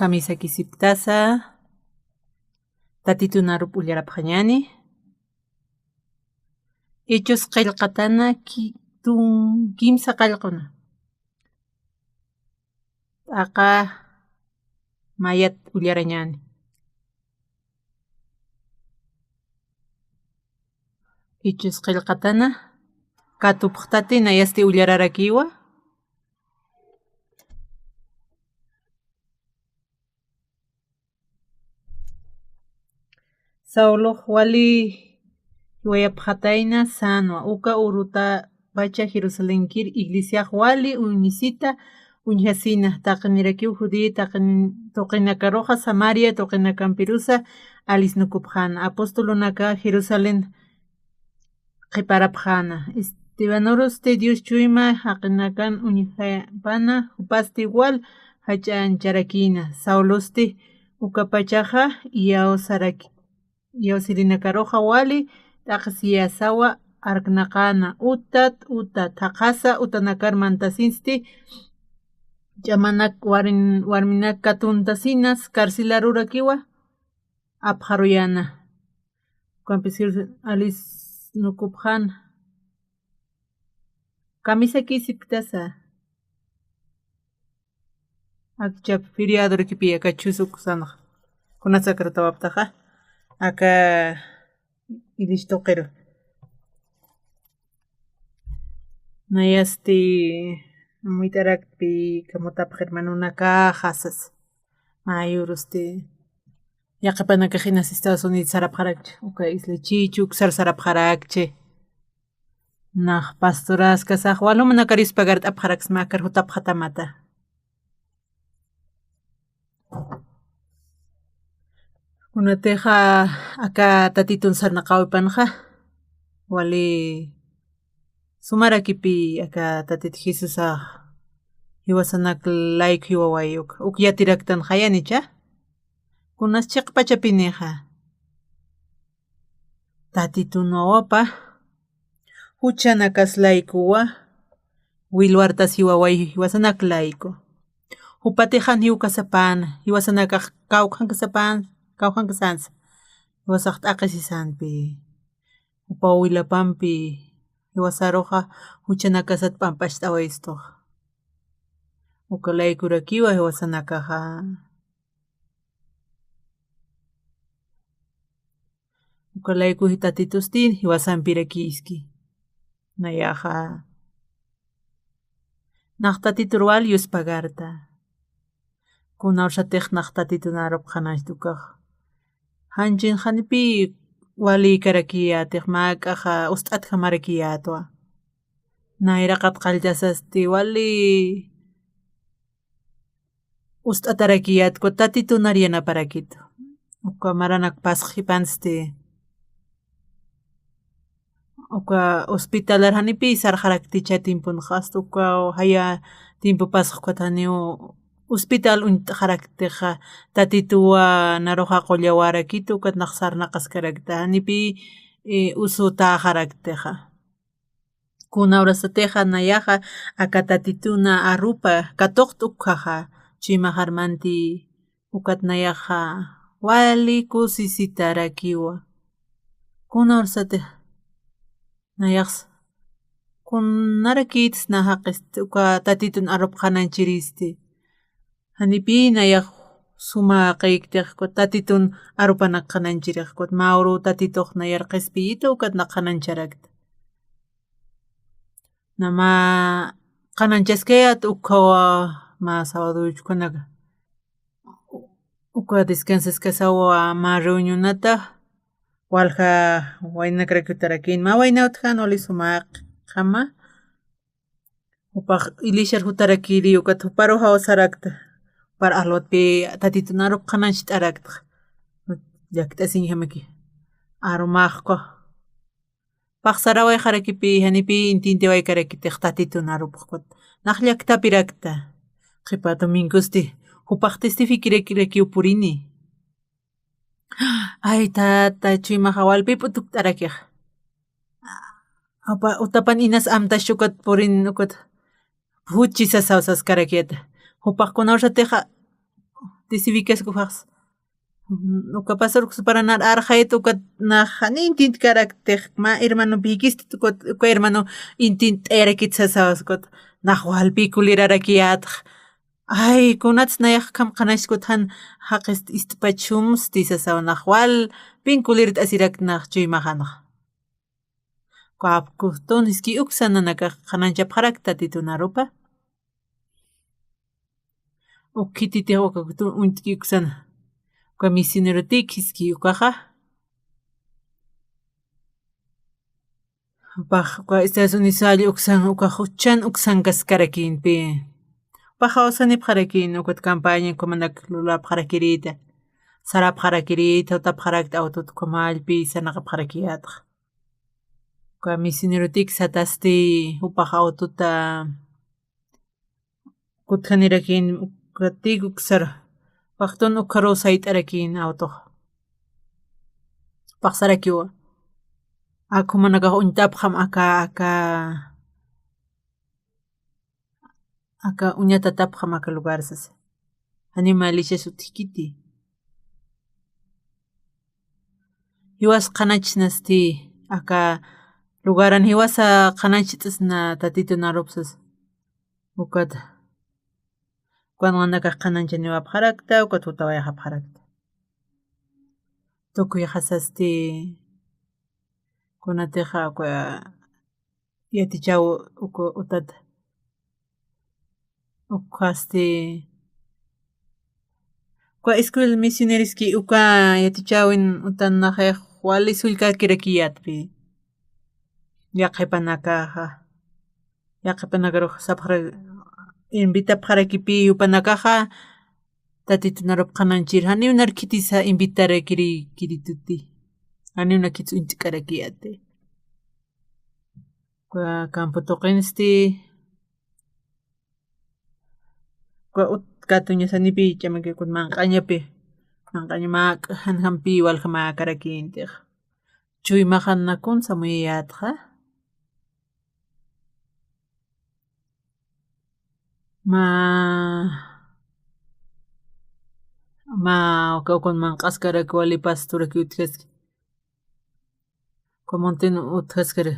camisa kisiptasa tatitunarup ullarapaqñani hechos qillqatana kimsa qillquna t'aqa mayat ullarañani hechos qillqatana katupaq tatina yasti ullararakiwa Sauloq wali hiwayapaq hatayna Sanwa uka uruta pacha Jerusalenquiri iglesiaq wali uñisita uñasina taqinirakiwa judío tuqinakaruqa Samaria tuqinakanpirusa alisnukupqana apostolunaka Jerusalén qiparapqana Estebanuruste Dios chuyma haqinakan uñipana upasti igual hach'ancharakina Sauloste uka pachaqa yawsirinakaruqa wali t'aqa siyasawa arqnaqana utat thaqasa utanakarmantasinsti ch'amanak warminak katuntasinas karcelarurakiwa apharuyana alisnukupqana camisa kisiptasa akchapi feriadorikipi aka chusuq sanaq kunasaqratawaptaqa aka Ilishtoqero nayasti Muitarakpi Kamutapaq hermanunaka qasas mayuruste yaqapanaka hinas Estados Unidos sarapqaraqchi uka Isla Chichu sarapqaraqchi naq pastoras kasaq walumanta rispagar t'apqaraqsi makar hutapaq hatamata Kunatiqa aka tatitun sarnaqawipanqa wali Sumarakipi aka tatita Jesusaq hiwasanaklayku hiwawayuq ukyatiraktana hayanicha kunaschiq pachapiniqa tatitun wawapas huchana kaslaykuwa wilwartas hiwaway hiwasanakllayku upatijan hiwkasapana hiwasanakaq kawjankasansa hiwasaq t'aqi sisanpi upa wilapanpi hiwasaruqa huchana kasata pampash t'awaystuq ukallaykurakiwa hiwasanakaqa ukallayku tatitusti hiwasanpirakiski nayaqa naq tatitu ruwaq Diospagarta kunawshataq naq tatitunarup qanachtukaq hanchin qanipi wali karakiyatiq mak'aqa ust'ataqa marakiyatwa nayraqa qallchasasti wali ust'atarakiyatku tatitunar yanaparakitu uka maranak pasaq hipantisti uka hospitalarjanipi sarqarakti chay timpunaqa hasta uka haya timpu pasaq kuataniw hospital uñitaqaraktiqa tatituwanaruqa qullawarakitu uka naq sarnaqasqarakta hanipi usu taqaraktiqa kunawrasatiqa nayaqa aka tatituna arupa katuqta ukhaqa chaymaq armanti ukata nayaqa wali kusisitarakiwa kunawrasatiqa nayaqsa kunarakitas na haqista uka tatitun arupa qananchiristi hanipi nayaq sumaq qillqtiqku tatitun arupanaka qananchiriqku Mauro tatituq nayarqespillito ukata qanancharakta nama qananchaskayata ukhawa sabaduchkunaqa uka descansasqa sawa reunionata walqa waynakrakutarakini ma waynawta wali sumaq qama upaq ilishar jutarakiri ukata huparuq kawsarakta para aslopi tatitunarup qananchik t'arakta llaktasin hamaki arumaqqa paqsarawayqarakipi hanipi intinti waykarakitiq tatitunarupak naq llaktapirakta qhipa domingosti upaq testifikirakiwa purini ay tata chaymaqa wallpipi t'arakiq utapan inas amtash ukata purini ukata huchisas kawsasqarakita upaqkunawratiqa tisivikaskujas uka pasarkus paranar arjayta uka naja intin karakter ma hermano bikist uka hermano intin t'erakitsasawaskuta naj walpikulirarakiataq ay kunats nayaq kamqanashkutan haqis istipachums tisasawa naj walpinkulirit asirak naj chuymajanaq kapkustonis uksananaka qananchapaqaraq tatitunarupa ukititi untiki uksana uka misionero tikiski ukaqa uka Estados Unidos alli uksan uka huchan uksan kasqarakinpi paja awsanipaqarakin ukata campaña kumanak lulapaqarakirita sarapaqarakirita utapaqarakta autota uka mallpi sanaqapaqarakiyataq uka misionero tikis atasti upaq autota kutjanirakin uka tik uksara waqtun uka rosayt'arakin autoqa paqsarakiwan akumanaka uñitapaq aka uñatatapaq aka lugarsas animalisha sutiq kiti hiwas qanachishnaste aka lugaran hiwasa qanachishna tatitunarupsas ukata kunawanaka qanancha niwapaqarakta uka tuta wayaqapaqarakta tukuy qasasti kunatiqa uka yatichaw uka utata ukasti uka escuela misioneroski uka yatichawin utanajayaq wali sullk'akirakiyatpi yaqaypanakaja yaqaypanakarug sapaqra invitapaqarakipi yupanakaja tatitunarupa qananchik haninar kitisa invitarakiri tuti hanina kits inchikarakiyate uka campo tuqinsti uka katuñasanipi ch'amakikuna manq'añapi manq'aña mak'a hanhanpi walja makarakintaq chuymajanakunawan samuyayatqa uka ukuman q'askaraka wali pastoraka utqaska uka monteno utqaskara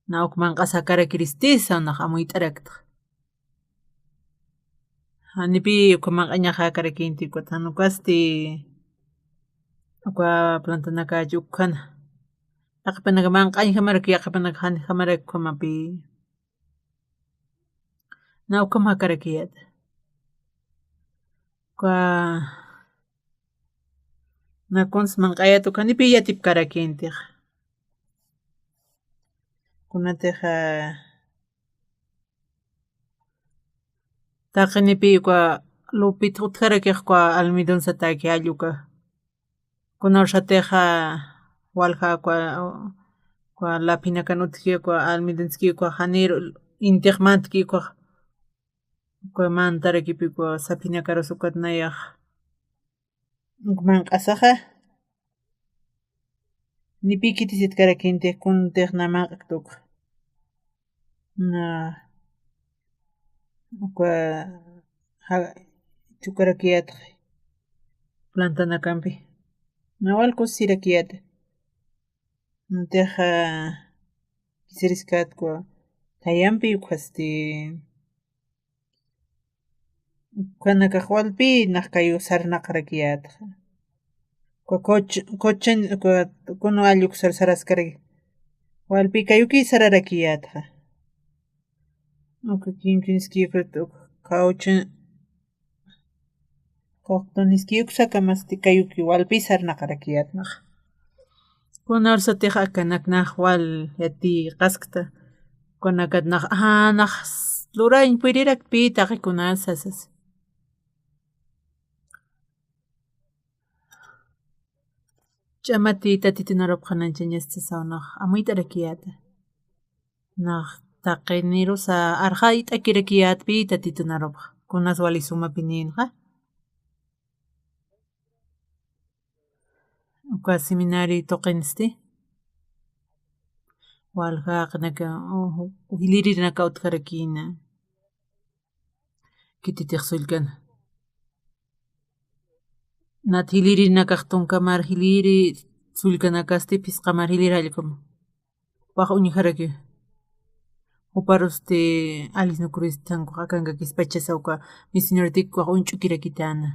na ukman q'asakarakiristisaw naj amuyt'araktaq hanipi uka manq'añajakarakinti ukata hanukasti uka plantanakachi ukkana yaqaypanaka manq'aña hamaraka yaqaypanaka hamaraka ukamapi na ukama karakiyata uka nakunas manq'ayata uka hanipi yatipkarakintiq kunatiqa taqinipi uka Lupita utqarakaq uka almidón sataki alluka kunawshatiqa walja uka lapinakan utqi uka almidonski uka janeru intiqmantaki uka mantarakipi uka sapinakarus uka nayaq ukman q'asaqa nipi kitisita karakintiq kunantiqa na maq'aqta uka na uka chukarakiyataq plantanakanpi na walkusisirakiyata nutiqa kisiriskata tayanpi ukasti ukanakaq wallpi naj kayu sarnaqarakiyataq uka kunan alluka saraskarka wallpi kayuki sararakiyatqa uka kinkiskiyuka kawtuniskiyuka sakamastik kayuki wallpi sarnaqarakiyata naj kunarsatiqa akanak naj wal yati qasqta kunaka naj naj luraymi purirak pi taqikunawan sasas ch'amati tatitunarupa qanancha ñastasawa naj amuyt'arakiyata naj taqinirusa arjay t'akirakiyatpi tatitunarupa kunas wali sumapi ninqa uka seminario tuqinasti waljaqnaka willirinaqa utqarakina kititiq sullk'ana nat hiliri nakaqtunkamar hiliri sullkanakastipis qamar hiliri allqum waq uñijaraki uparuste Alice Nukuristhanku akanka kispachasawka misioneritik waq unch'ukirakitana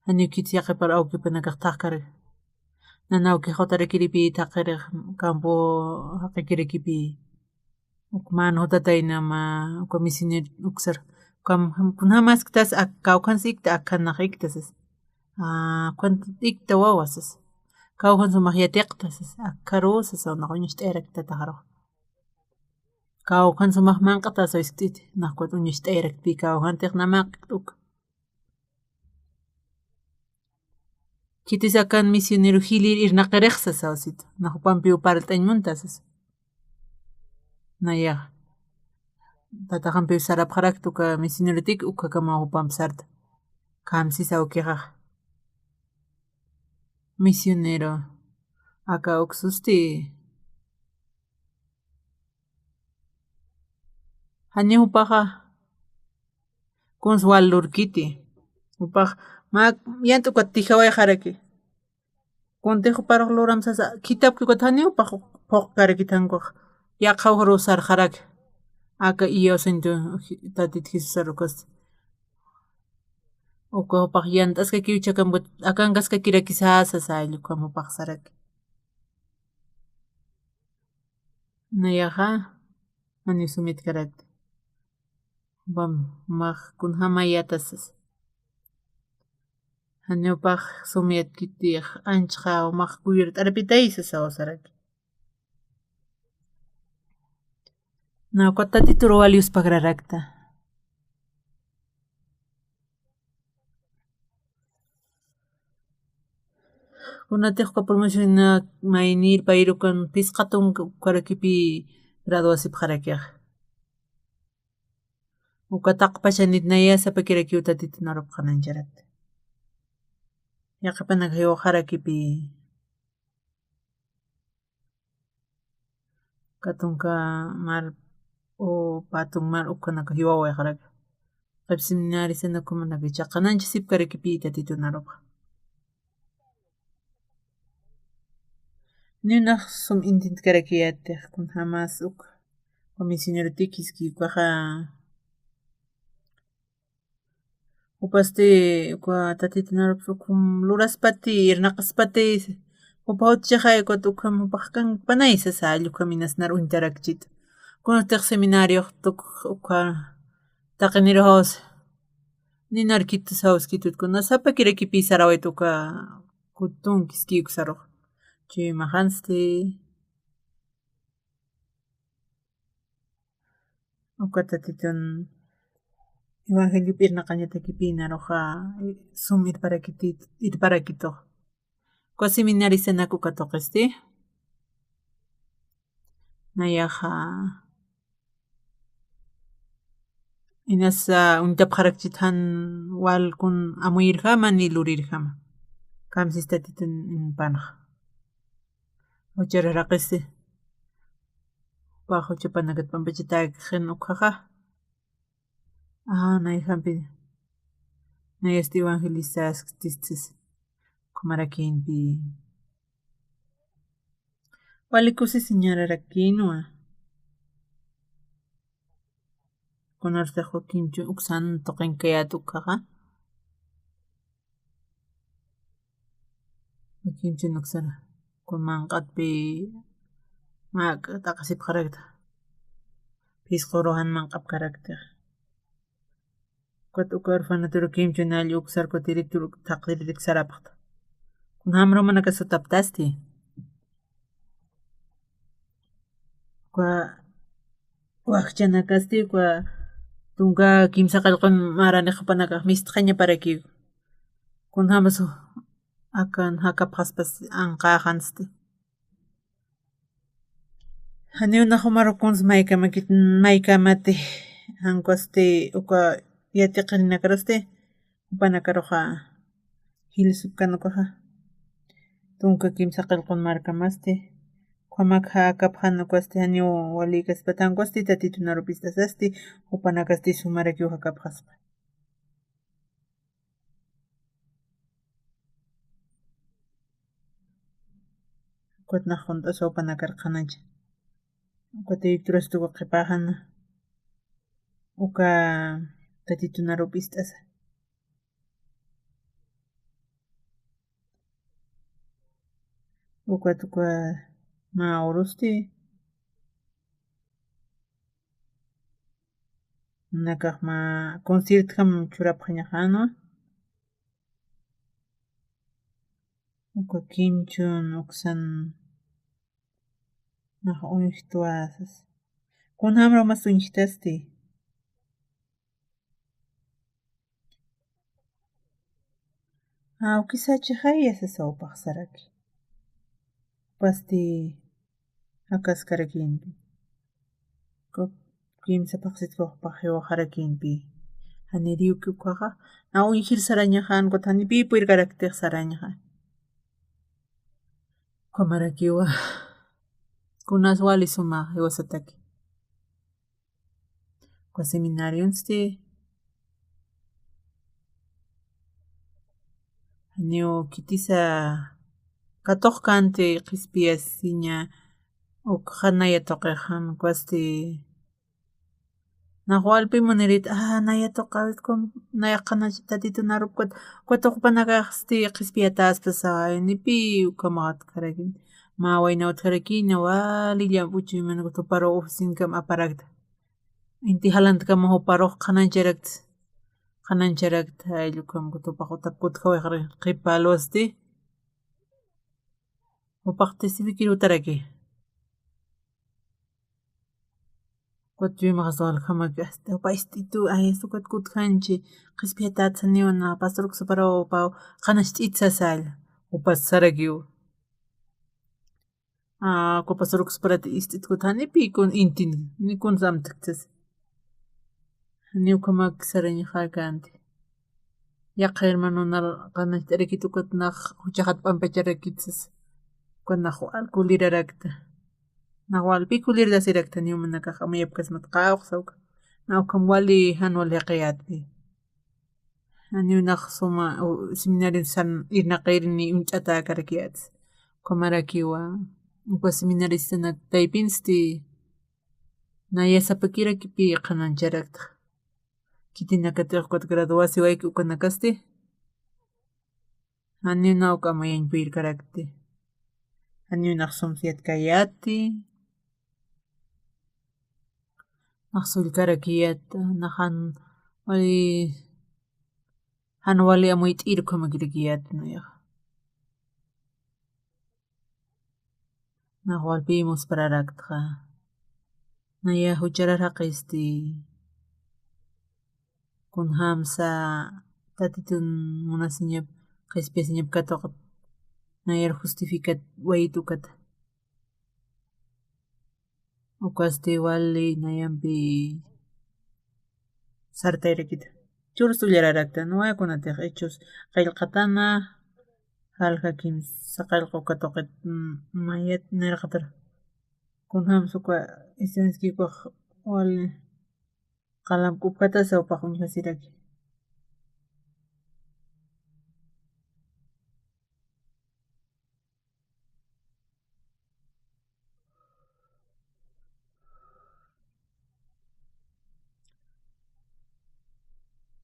hanikit yaqipar awkipanakaq taqkar nanawki hawtarakiripi taqiriq campo haqikirikipi mano tataynama uka misionero uksar kunhamastas kawqansikta akhanaq ikta wawasas kawqan sumaq yatiqtasas akharusas uñish t'ayrakta taqaruq kawqan sumaq manqatas wisk't'iti naqquta uñish t'ayrakpi kawqantiq namaqi t'uka kitis akan misionero hiliri irnaqiriqsas wasita naqpanpi upara t'añmuntasas nayaq tatajanpi sarapaqraqta tuka misionerotik uqakama upanpi sarta kamsis awkiqa misionero aka uksusti Hañiupaqa Consuelo Urquiti upaq yanta uka tijawayjaraki Consejo Paroq Loramsasa kitabkikuta Hañiupaq puqkarikithankuq yaqhawqa rusarqaraki aka Santo Tatita Jesus rukosti ukapaq yantasqa kiwichakanku akankasqa kiraki sasas ayllu kamupaqsaraki nayaqa Manuel sumita karaki kunhamayatasas Hañiupaq sumita kitiq ancha umaq kuyur t'aripitaysas awsaraki nawqa Tatita Uruwaliuspaq rarakta kunatiqqa promoción maynir payrukan pisqatun karakipi graduacipi qarakiq ukataqa pashanita nayasapa kirakiwa Tatita Narupa qanancharakta yaqapanaka hiwaqharakipi katunka mar o patun mar ukanaka hiwawayqaraki qaypi seminario Sanakumanaka chaqananchasip karakipi Tatita Narupa ninaq sum intenta karaki yatiq kunhamas uka misionero tikisqa ukaqa upasti uka Tatita Narupash luraspati irnaqaspati upa utichaqaykuta ukamupaq kan panaysas ayllu caminasnar untaraykchita kunantiq seminarioq tukuq uka taqiniri wawasi ninarkitas hawaskitutkuna sapa kirakipi sarawayta uka kutunkis kiyuksharuq chayman hanasti uka Tatita Evangeliopi irnaqañatakipi naruqa sum irparakituq uka seminario Sanakuka tuqisti nayaqa hinasqa untapaq qarakchita walkun amuyirqama ni lurirqama kamsis Tatita panaq huchararaqisti huchapanaka pampacha takiq uqaqa nayhanpi nayasta evangelizasktistas Maraquinpi walikusis ñararakinuwa kunartaq wakinchu uksanto qinkayata uqaqa wakinchu nuksara manq'atpi taqasip qarakta pisqu ruhan manq'ap karaktiq uka orfanatura kimchu nalli uksarku director taqdiri sarapaqta kunhamra manaka sutaptasti uka wakchanakasti uka tunka kimsa qallqun maraniqpanaka mistaqaña parakiku kunhamas akan hakapqaspas anqaqansti Hañiuna humarukunsi maykamati hankuasti uka yatiqa rinakarusti upanakaruqa Hilsukanukaqa tunka kimsa qillqun markamasti Qhamakqa akapqanukuasti Hañiu walikaspa tankuasti Tatita Narupistasasti upanakasti sumarakiwa hakapqaspa Ukatnaq hunt'asqa upanakarqananchik. Ukata Victoriastuqa qhipaqana. Uka tatitun arupi ist'asa. Ukatuqa Maurusti nakaqma conciertoqa churapaqñaqaña. Uka Kimchun Uksan naqa uñiqtuasas. Kunamra mas uñiqtasti. Awkisachiq hayasasawpaq saraki. Pasti akasqarakinpi. Kimsa paqsitkuqpaq waqharakinpi. Haniriyuki uqaqa na uñiqhir sarañaqa ankuta hanipi puirqaraktiq sarañaqa. Kamarakiwa kunas wali sumaq wasataki. Kwa seminariunsti Hanyu kitisa katuq kanti qhispiyasiña uk hanaya tuqiqhan kwasti naqwalpi munarita naya tuqawitkum naya qanachi tatitun arupkut kutuq upanakaqsti qhispiyataspas nipi ukamaqat karakin ma waynawat karakina walillam uchuy mana tuparuq oficinakama aparakta inti halantakama uparuq qanancharakta ayllukamanta tupaq utap kutkawayqa qipa alwasti upaqti sibiki utaraki. Kuchuymaq aswalkamaki hasta paystitu sukat kutkanchik qhispiyatatas niwana pastorqa separawa qanash t'itsasall upas sarakiwan. Pastorqa separata ist'itkuta hanipi inti nikunas ama tiqchas. Ñuka makisarañaqa kanti. Yaqa hermanunal qanash t'irikita ukutanaq huchaqata p'ampacha rakichisas kunaq walkulirarakta. Naqwalpi kulirasirakta ñumanakaqa amayapka kasmanta kawsawka. Ñawka wali hanwal hiqayatpi. Ñuñaq sumaq seminario irnaqa irini huch'ata karakayatis. Kamarakiwa upa seminaristana kaypinsti na yasapakirakipi qanancharaktaq. Kitina katiqkuta graduación wayki ukana kasti. Ñuñawqa ama yanpayirkarakti. Ñuñaq sumsiyatkayati. Naqsullkarakiyata nahan wali hanwali amuy t'irukamakirakiyata nuyaq. Naqwalpi muspararaktqa. Naya huchararaqa kun hamsa tatitun munasiña qhispiyasiñapi katuqa nayar justifica wayita ukata. Ukasti wali nayanpi sartayrakita. Churas uyararakta wawakunatiqa hechos qillqatana qallqa kimsa qillqa ukatuqa mayata nirqatar kun hamsa uka estudiantiskikuq wali qalamanta uphatas sawpaq uñiqhasiraki.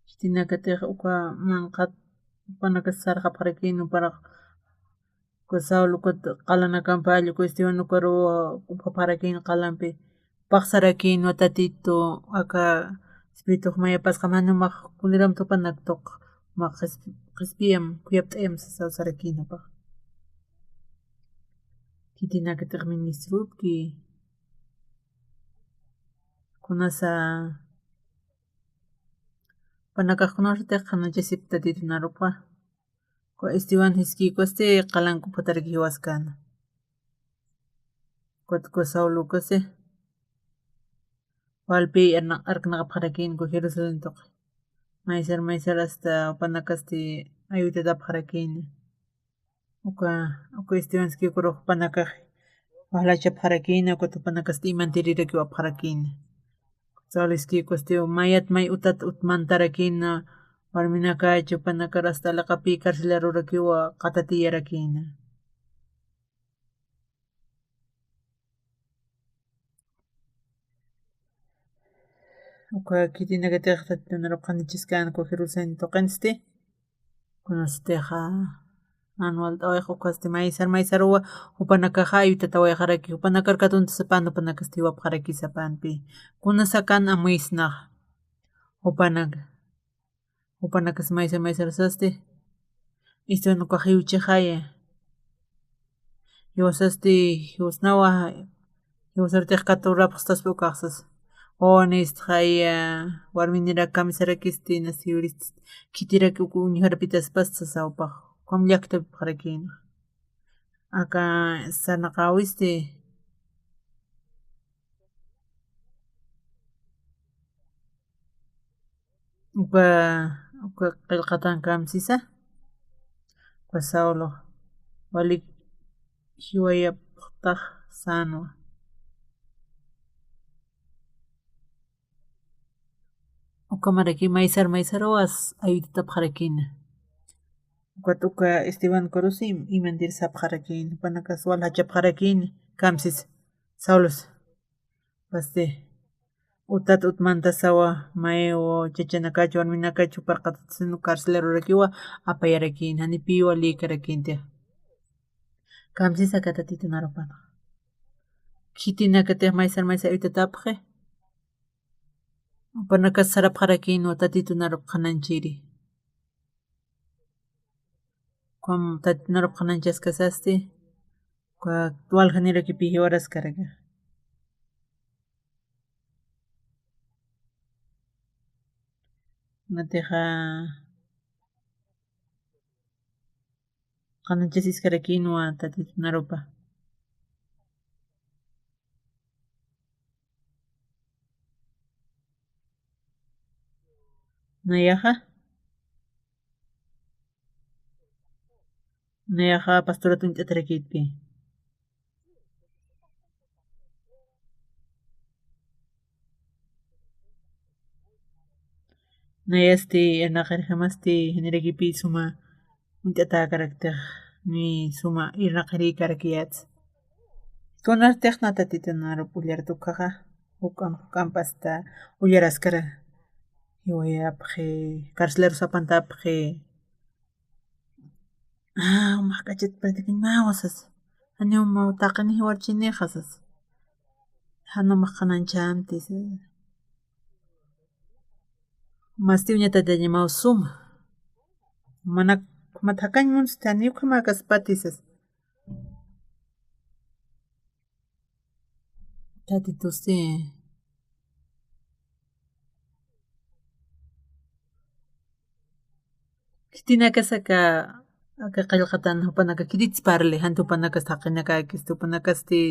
Chitina katiq uka manqata upanaka sarqapaqrakin uparaq Saulo qalanakanpa allqu Esteban Ucaruwa upapaqrakin qalanpi paqsarakin Watatitu aka espirituqa mayapasqa manumaq kuliranta upanaka tukuq qispiyan kuyap t'ayamanta kawsarakinapaq. Kitina katiq ministrupki kunasa upanakaqkunapiqa qanachisipi tatitun arupqa. Esteban Hiskikusti qalanka uphataraki hiwaskana. Kutka Saulo kasi walpi arkanaqapaqrakin Jerusalén tuqa. Maysar hasta upanakasti ayudatapaqrakini. Uka Esteban Hiskikuruq upanakaq waqlachapaqrakini kutin upanakasti imantiriraki wapaqrakini. Saulo Hiskikusti mayata may utata mantarakina warminakachu upanakar hasta alaqapi karcel rurakiwa qatatiyarakin. uka kitinakatiqa tatitun aruqanichisqani Jerusalén toqanchiste kunasteqa anual t'awayqa ukaste maysar upanakaqa ayutata wayqaraki upanakarkatunta sapanta upanakaste wapqaraki sapanpi kunasakan amuysnaq upanakas maysar saste istuna uka hiwchiqhaya hiwasaste hiwasnawa hiwasartiqa katurapaqstaspa ukaqsas wawanisqaya warminiraq kamisarakiste nasiuristas kitiraki uku ñuqarapitas pastas awpaq qam llaqtapi qaraki aka sanaqawiste uka qillqatan kamsisa uka Saulo walik hiwayapaqtaq sanuwa uka maraki maysarwawas ayutatapa qarakina ukata uka Esteban Corusi imantir sapaqarakini upanakas walhachapa qarakini kamsis Saulos paste utata utmanta sawa maywa chachanakachu warminakachu parqatata sino carcelerolakiwa apayarakini hanipiwan liykarakintija kamsisa katatitun arupana kitinakatiq maysar ayutatapaqi upanakas sarapaqarakini tatitun arup qananchiri qam tatitun arup qananchaskasasti walhanirakipi hiwaraskaraka Natiqa qananchasisqarakinuwa tatitun arupa nayaqa pastoratuña t'atarakiypi nayaste irnaqarijamaste hanirakipi suma t'atakaraktiq ni suma irnaqariykarakiyachik kunartiqna tatitun arup uyartukkaqa huk k'ampasta uyaraskara hiwayapaqi carcelero sapantapaqi umaq k'achata practikanñawa sas animal taqani hiwarchiniqa sas hanumaq qananchanti mastiyuñatalla ñamawa suma mana hakañmunchik ñuqama kaspatis sas tatituste kitinakasaka aka qillqatan upanaka kititas parali hantu upanakas haqinakaykisti upanakasti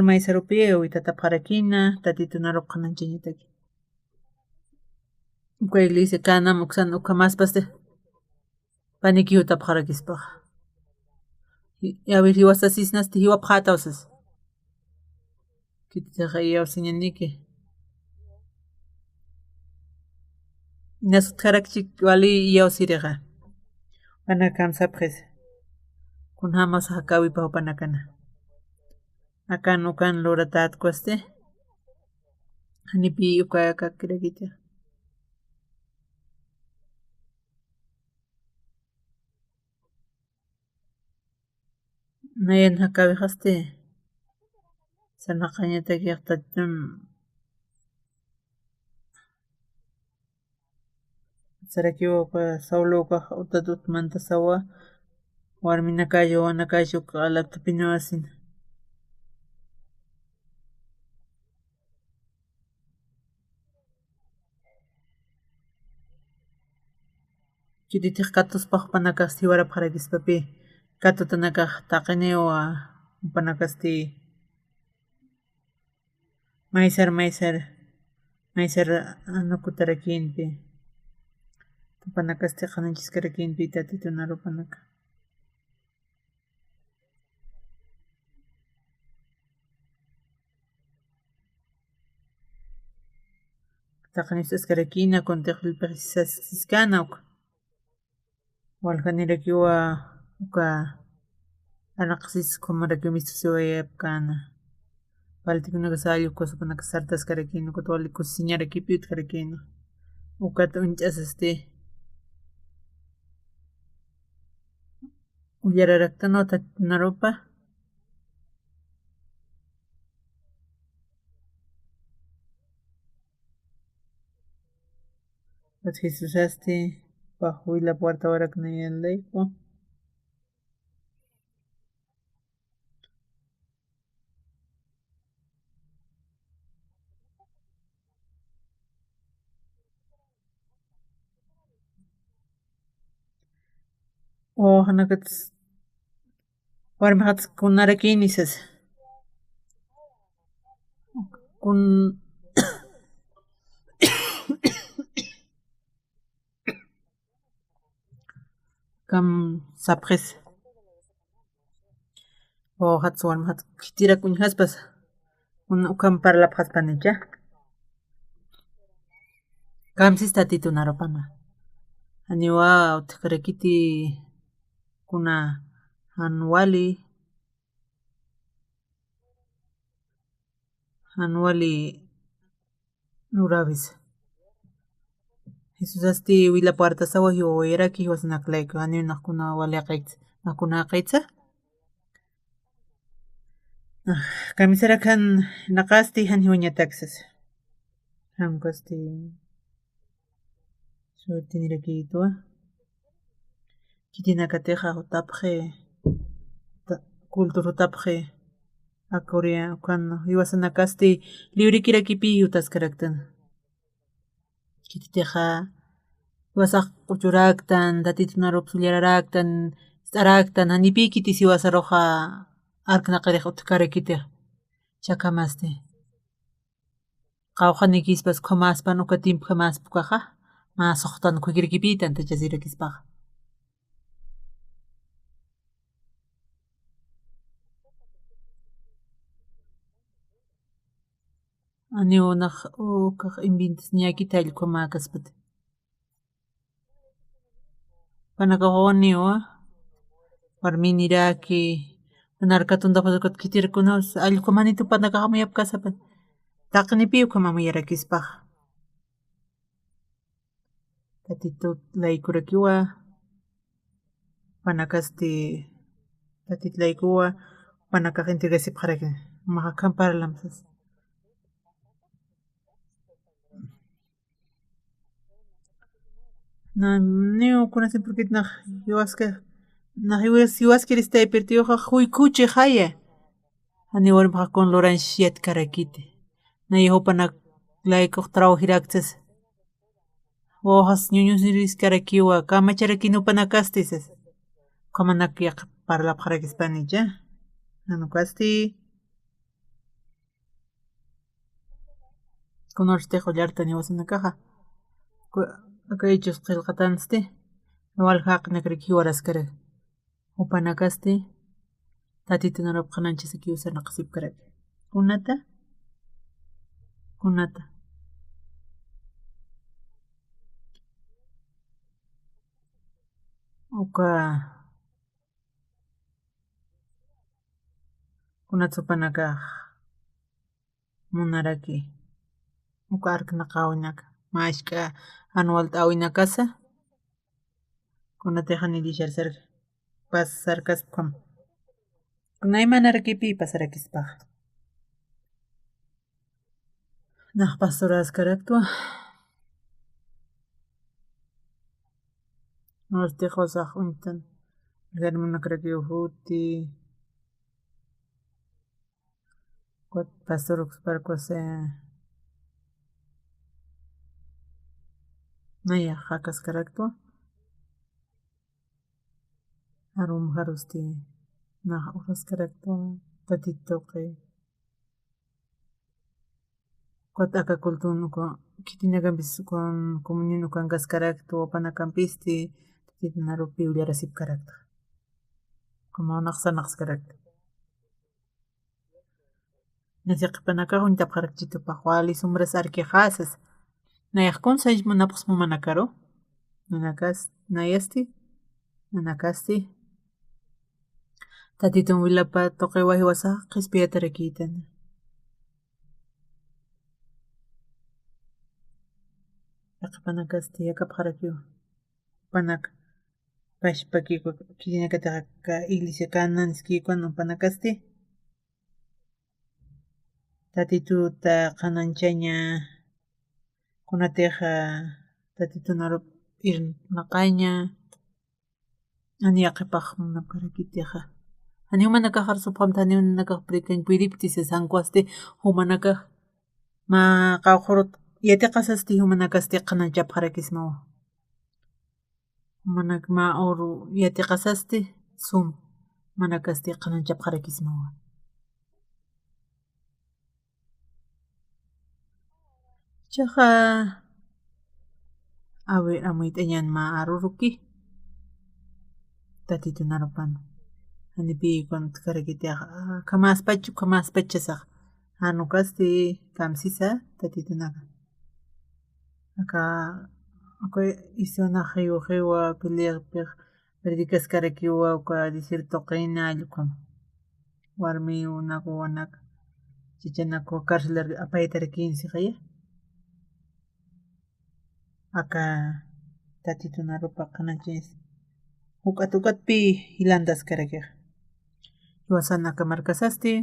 maysar upiay waytatapa qarakina tatitun arup qananchañataki uka iglesia kanama uka maspaste panikiyutapa qarakispaqa yawar hiwasasisnasti hiwapaq atawsas kititaqa yawsiñaniki nasut karakchik wali yawsiriqa mana kamsapqis kun hamas hakawipa upanakana ukan lurata atkuaste hanipi uka kakirakitiq nayan hakawiqaste sanaqañatakiq tatitun sarakiwawqa Sauloqa utata utmanta sawa warminakayu wawanakachu qalaqta piñawasina kititiq katuspaq upanakasti hiwarapaq qarakispapi katutanakaq taqiniwa upanakasti maysar anukutarakinpi upanakasti qananchisqarakinpi tatitun arupanaka taqanisqarakina Contejoelpi siskana walhanirakiwa uka arnaqsisqa marakimistus siwayapkana paltikunaqa sallukusukunaqa sartaskaraqhina kuta wali cociñaraki piutkaraqhina ukata unch'asasti ullararaqtanu tatitunarupa Jesus asti pajuila puerta waraknayanlayku hanakatas warmiqatas kunarakini kun kam sapqis hatz warmiqatas kitirakuñaspas ukam parlapqaspanicha kamsis tatitunarupana aniwa utqarakiti kuna Anuali Nurabis Jesus asti Willa Puertasawa hiwawayaraki hiwasanaqlayku aninaqkuna waliaqayta nakunaqayta kamisarakan naqasti hanhiwañataksas hamkasti suertinirakitua kitinakatiqa utapqi cultura utapqi akuria kan hiwasanakasti librikirakipi utaskaraqtan kititiqa hiwasaq quchuraktan tatitunarupas ullararaktan t'araqtan hanipi kiti siwasaruqa arknaqariq utqarakitiq chakamasti qawqanikispas khumaspan uka timpu hamaspukaqa masuqtan quykirkipitan tachasirakispaqa aniwnaq ukaq invintas ñakita allquma kaspati panakawaniwa warminiraki narkatuntaqa kitirakunapas allqumanitu panakaqmuyap kasapan taqnipi ukhamamuyarakispaq tatitulaykuraykiwa panakasti tatitlaykuwa panakaq integrasipaqaraki maqa kamparalamasas niukuna simplemente naq hiwaskiristay pirtiyuqa huykuchi haya ani warmiqa con Lorange yatkarakiti nayuhupanaklaykuq trabajiraksas hojas ñuñusiriskaraykiwa kamacharakinupanakastisas kamanakiyaq parlapaqarakispanicha hanukasti kunarishtiq ullarta niwasanakaqa akaychus qillqatanasti walhaqnakariki hiwaraskaraq upanakasti tatitunarupa qananchis usanaqsipkaraki kunata uka kunata upanakaq munaraki uka arknaqa awinaka mashk'a anualta awinakasa kunatiqa nillisharisarka pasarkaspam kuna imanarkipi pasarakispaqa naq pastoraskaraqtua Nortiqa wasaq untan Germanakaraki uhuti pastorkusparqusi naya haqaskaraqtua harusti naq uraskaraqtua tatituqi kuta akakultunuqa kitinakanpis comunión kankaskaraqtu panakampisti tatitunarupi ullarasipkaraqta como naqsanaqskaraqta nasiqa panakaqa untapaqaraqchitupaq wali sombras arkiqasas nayaqkuna munapaqs mumanakaru nanakasti tatitun Willapa tuqay wahi wasaqa qhispiyatarakitana yaqapanakaste yakapqarakiwa upanak pashpakikwa killinakataqa iglesia kananskykuwan upanakaste tatituta qananchaña kunatiqa tatitunarup irnaqaña ani yaqipaq munaparakitiqa ani humanakaq suqamta ani humanakaq prikan puriptis sankuaste humanakaq ma qawqurut yatiqasasti humanakaste qananchapaqarakismawa humanak ma uru yatiqasasti sum manakaste qananchapaqarakismawa chaqa a ver amuyt'añan ma aruruki tatitunarupan hanipikunawan karakitiqa kamaspachasaq hanukasti kamsisa tatitunaqa aka isunaq qiwa peleapiq predikaskarakiwa decir tuqina allqu warmikunaka chaychanakuq karcelarpi apaytarikinchikya aka tatitunarupa qananchis huk atupakpi ilantaskaraka Iwasanaka markasasti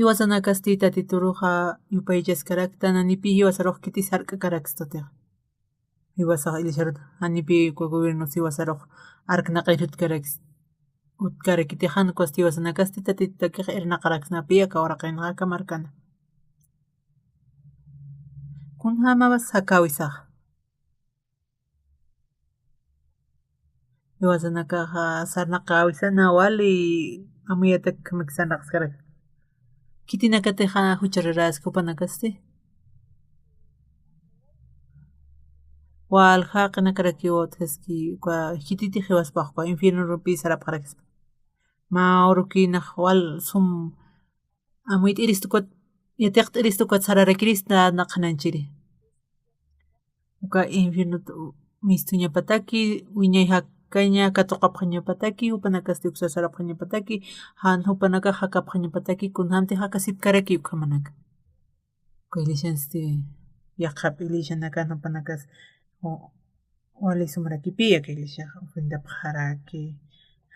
Iwasanakasti tatituruqa yupaychaskaraqta nanipi Iwasaruq kiti sark'akarakstutiqa Iwasaq Ilisharuta hanipi gobierno Iwasaruq arkna q'irutkarakis utkarakiti hanukosti Iwasanakasti tatitutakiqa irnaqaraknapi akawarqinqa markana kunhamapas hakawisaqa Iwasanakaqa sarnaqa awisana wali amuyataka kamakisanaqskaraka kitinakatiqa hucha rurasqa upanakasti wal haq'inakarakiwa utqaski hititiq hiwaspaqqa infiernopi sarapaqarakispa maurukinaq wal sum amuyta iristukuta yatiqta iristukuta sararakirispa qananchiri uka infiernuta mistuñapataki wiñay hakaña katuqapaqñapataki upanakasti uksasarapaqñapataki hupanaka hakapaqñapataki kunhanti hakasipkaraki ukhamanaka uka iglesiansti yaqapi iglesianakan upanakas wali sumrakipi yaka iglesiaqa ofrendapaq haraki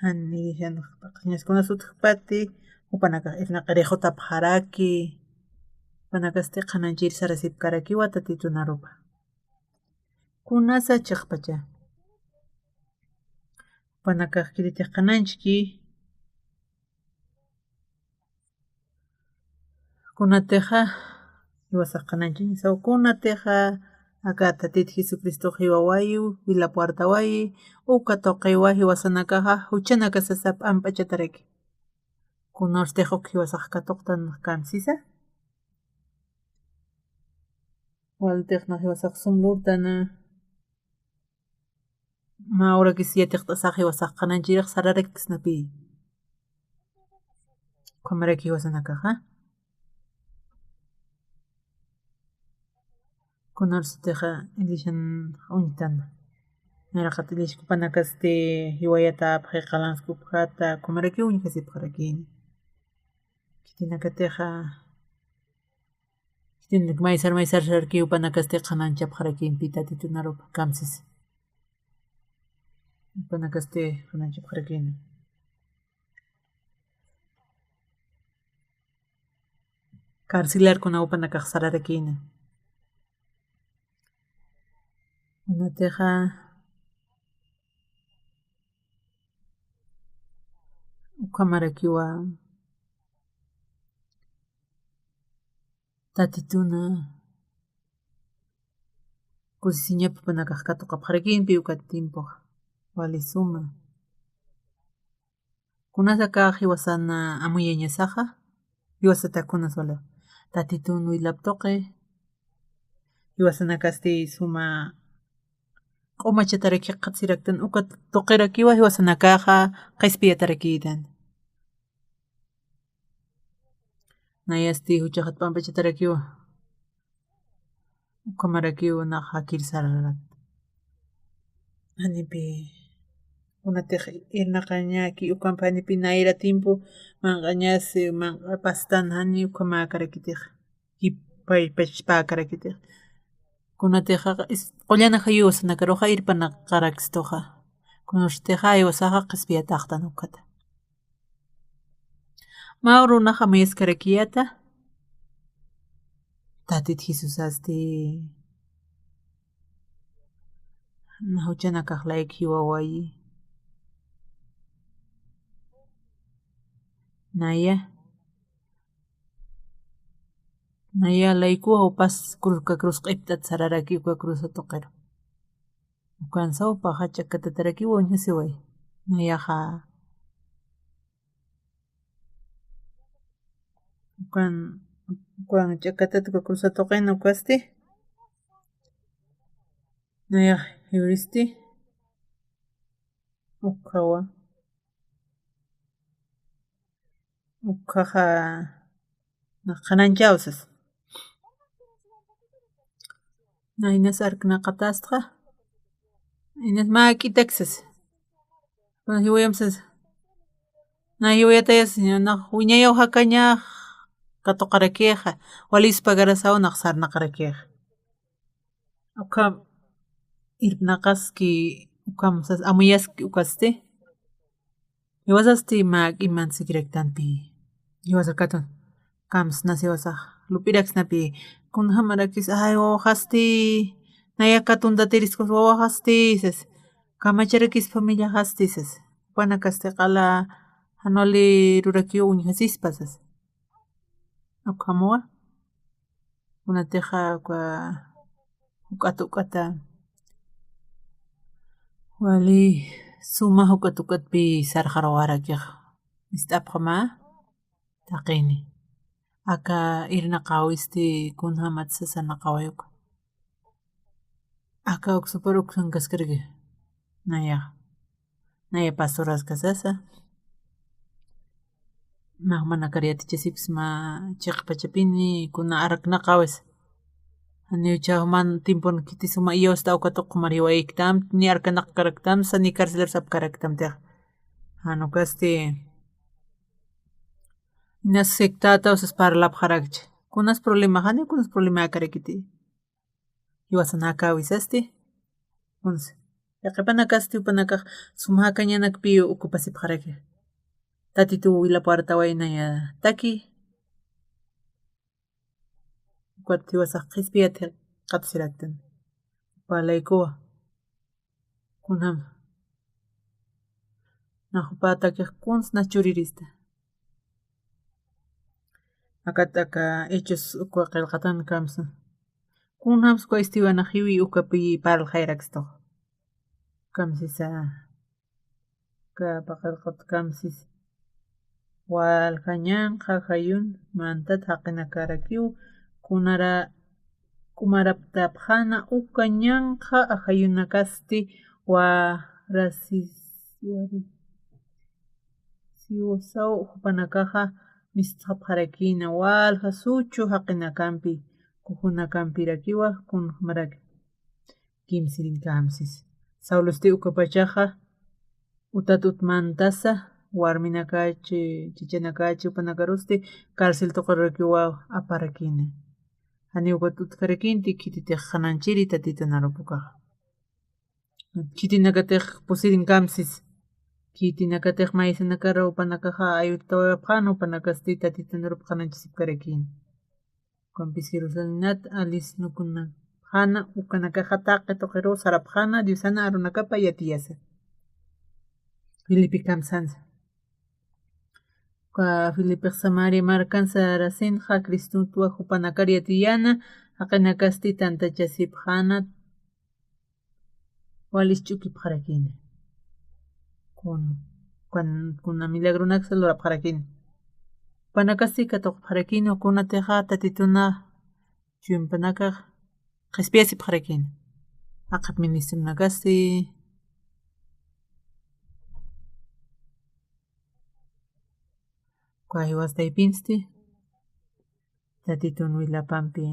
hani iglesiankuna sutqpati upanaka irnaqariqutapaq haraki upanakasti qananchiri sarasipkarakiwa tatitunarupa kunasa chiqpacha upanakaq kilitiq qananchiki kunatiqa Iwasaq qananchik kunatiqa aka tatita Jesucristoqa hiwawayu Vila Puerta wayi uka tuqay wayi Iwasanakaqa huchana kasasa p'amp'achatarayki kunartiqa huk Iwasaq katuqta kamsisa waltiqna Iwasaq sumurtana maurakis yatiqt'asaq Iwasaq qananchiraq sararaykisnapi qamarayki Iwasanakaqa kunar sutiqa iglesian uñitana niraqata iglesiapi upanakaste hiwayatapaq hiqalanskuphata qamarayki uñi kasipaqarakini kitinakatiqa maysar maysararki upanakaste qananchapaqarakinpi tatitunarupa kamsis upanakaste qananchapaqarakini carcelarkuna upanakaq sararakini Unatiqa ukamarakiwa tatituna kusisiñapi upanakaq katuqapaqarakinpi uka tiempoqa wali suma kunasa kaq Iwasana amuyañasaqa Iwasata kunas wala tatitun willaptuqi Iwasanakasti suma q'umachatarayki qatsiraktan uka tuqirakiwa Iwasanakaqa q'ispiyatarakiytan nayasti huchaqa p'ampachatarakiwa ukamarakiwa naq hakiri sararaqta hanipi kunatiqa irnaqañaki ukanpa hanipi nayra timpu manqañasi manqa pastan hani ukama karakitiqa paypach pakarakitiqa Kunateqa qollanaqa yuwasanaka ruqa irpana qarakstoqa kunushteqa aywasaqa qhispiyataqta ñuqata. Maurunaqa mayaskarakiyata tatita Jesus asti huchana kaqlayki wawayi Naya laykuwa upas cruz q'ipt'ata sararakiwa cruz tuqiro ukan sawpa hach'akatarakiwa ñasiway nayaqa ukan ch'akatata cruz tuqina ukasti nayaq hiwiristi ukhaqa qananchawsas Naynas arknaqatasqa inas mak'itaksas hiwayamsas na hiwayatayas naq wiñayaw hakañaq katuqarakiqa walispa karasawnaq sarnaqarakiqa ukha irpnaqaski ukamusas amuyaski ukasti hiwasasti mak'iman sikiraktanpi hiwasa katun kamus nasiwasaq lup'iraqsinapi kunan hamarakis ay wawaqasti naya katunta tirisqa wawaqastisas kamacharakis familiaqastisas pana kasti qala hanwali rurakiwa wiñqasispasas ukhamuwa kunatiqa uk'ata wali sumaq uk'atpi sarharwarakiq mist'apaqma taqini aka irnaqawisti kunan hamata sasanaqawayuqa aka super uksan kaskarki naya pastoras kasasa naq mana kariatichasipas ma chayqa pachapini kunan araknaqawis ñuchaq mana timpuna kitin sumaq yawasta awkatuqa qumar waykitaman ni arkanaqa karaktamas ni carcelerasapi karaktamantaq hanukasti na sectatawsas parlapaqaraqchu kunas problema hani kunas problema karakiti hiwasana kawisasti kunas yaqipana kasti upanakaq sumaq hakañanakpi ocupasipaqaraki tatitu wilapartaway naya taki uqata hiwasaq qhispiyata qatasiraqtani upalaykuwa kunan naq upa takiq kunas na churirista akataka hechos uqa qillqatana kamsa kunanpas Esteban hiwi ukapi parlaqayraqstoq kamsisa qillqata kamsis walqañanqa hayun mantata haqinakarakiwa kumaraptapaqana uka ñanqa hayuna kasti siwasaw upanakaqa misqaparakina walqa suchu haqina kanpi kujuna kanpirakiwa kunan hamaraki kimsirin kamsis Sauloste ukapachaqa utata utmantasa warminakachi chichanakachi upanakarusti cárcel tuqurrakiwa aparakina hani uqata utqarakinti kititiq hananchiri tatita narupukaqa kitinakatiq pusirin kamsis kitinakatiq maysanakara upanakaqa ayuta wayapaqana upanakasti tatita narupa hananchasip karakina ukanpis Jerusalenata alisnukuna hana ukanakaqa taqi tuqiru sarapa hana Diosana arunakapa yatiyasa Felipe kamsansa Felipe Samaria markansa rasinqa Cristuta upanakari yatiyana haqina kasti tantachasipaq hana walis ch'ukipaqarakina kunan milagronaksa lurapaqarakina upanakasti katuqparakina ukunatiqa tatituna chimpanakaq qhispiyasipaqarakina haqip ministrunakasti kay wastaypinsti tatitun wilapanpi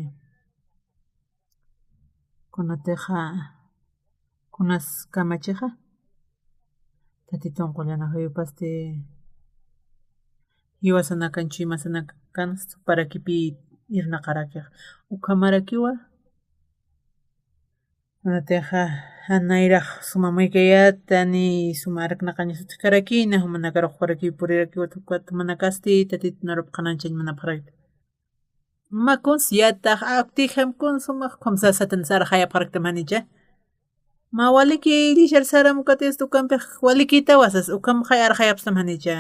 kunatiqa kunas kamachiqa tatitun qullanaqa yupasti hiwasanakanchik imasanaka, 'kanas para kipi irnaqarakiq ukhamarakiwa Unateqa hanayraq sumamuykayata ni sumaraqnaqaña sutikaraqhina humanakaraq waraki puriraki utukata mana kasti tatita arup qananchik mana pharayta. Makunsi yataq aptik hamkun sumaq khumsa satana sara hayapaqraqta manicha. Ma waliki lishar sara mukatias tukanpiq walikita wasas ukamuq hay arqayapsa manicha.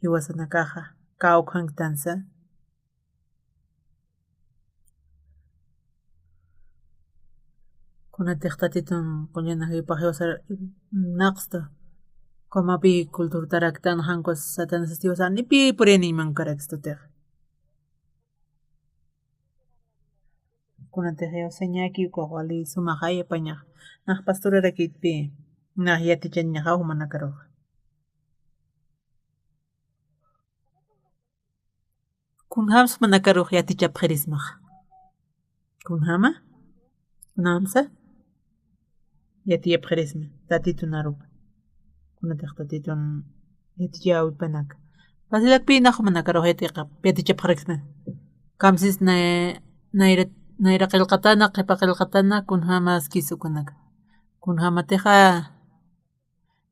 Hiwasanakaqa kawqankitansa. Kunatiq tatitun qullanakuypaq hiwasar naqsta komapi culturtaraktan hankus satana hiwasar nipi puriyaniman karaqs tutiq. Kunatiq señakiwaq wali sumaq hayapañaq naq pasturaraquypi naq yatichaniñaqa mana karuq. Kunhamas mana karuq yatichapaq rismaq. Kunhama? Kunamsa? Yatiyapaq rismi tatitun arup. Kunatiq tatitun yatichiyawipanaqa. Pasilakpi naq mana karuq yatichapaq rismi. Kamsis nayra qillqatana qipa qillqatana kunhamas kisukunaqa. Kunhamatiqa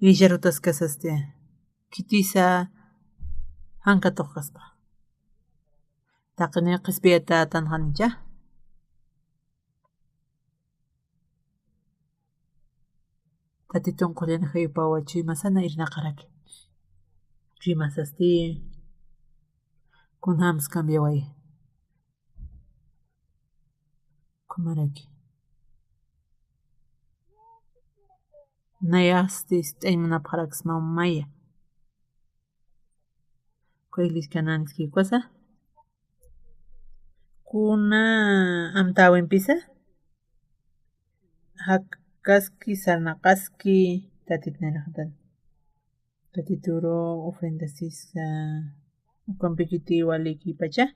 lillarutas kasasti kitisa hank'atuq kaspa. Taqi qispiyata atanqanicha. Tatitun qullanakuypa wachuy masana irnaqaraki. Rimasasti kunhamas cambiaway. Kumaraki. Nayastis t'aymunapaqaraqs mamaya. Kuylis kananis kikwasa. Kuna amtawinpisa hakaski sarnaqaski tatita niraqtani. Tatituru ofrenda sisa ukanpi kiti walikipacha.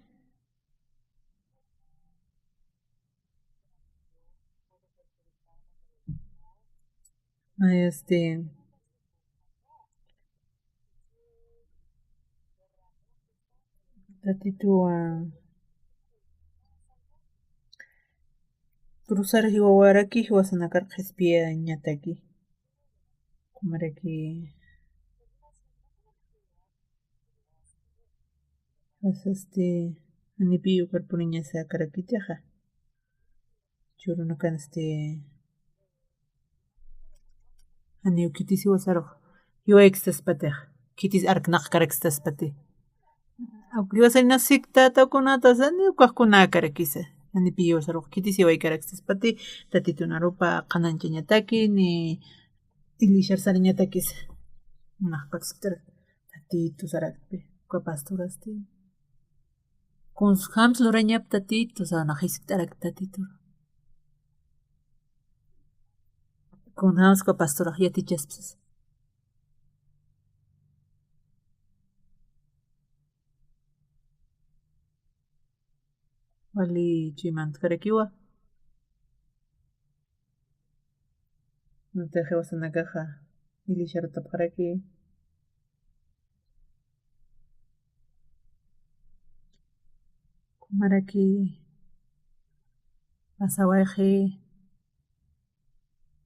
Tatituwan cruzar hiwawaraki hiwasanakarqa qispiyañataki. Kumaraki hanipi uqar puriñasa karakitiqa. Churuna kanasti haniw kitis hiwasaruq hiwaykistaspatiq kitis arkanaqa karakstaspati. Hiwasariña siktatakunatas ñuqaqkuna karakisa. Hanipi hiwasaruq kitis hiway karakstaspati tatitun arupa qananchañataki ni ilishar sarañatakis naq participar tatito saraqpi uka pasturasti. Hampis lurañapi tatito naq hisp'taraq tatito. Kunhamas uka pasturaq yatichaspis. Wali chaymanta karakiwa. Nutiq hiwasanakaqa ilisharutapaqaraki. Kumaraki pasawayqi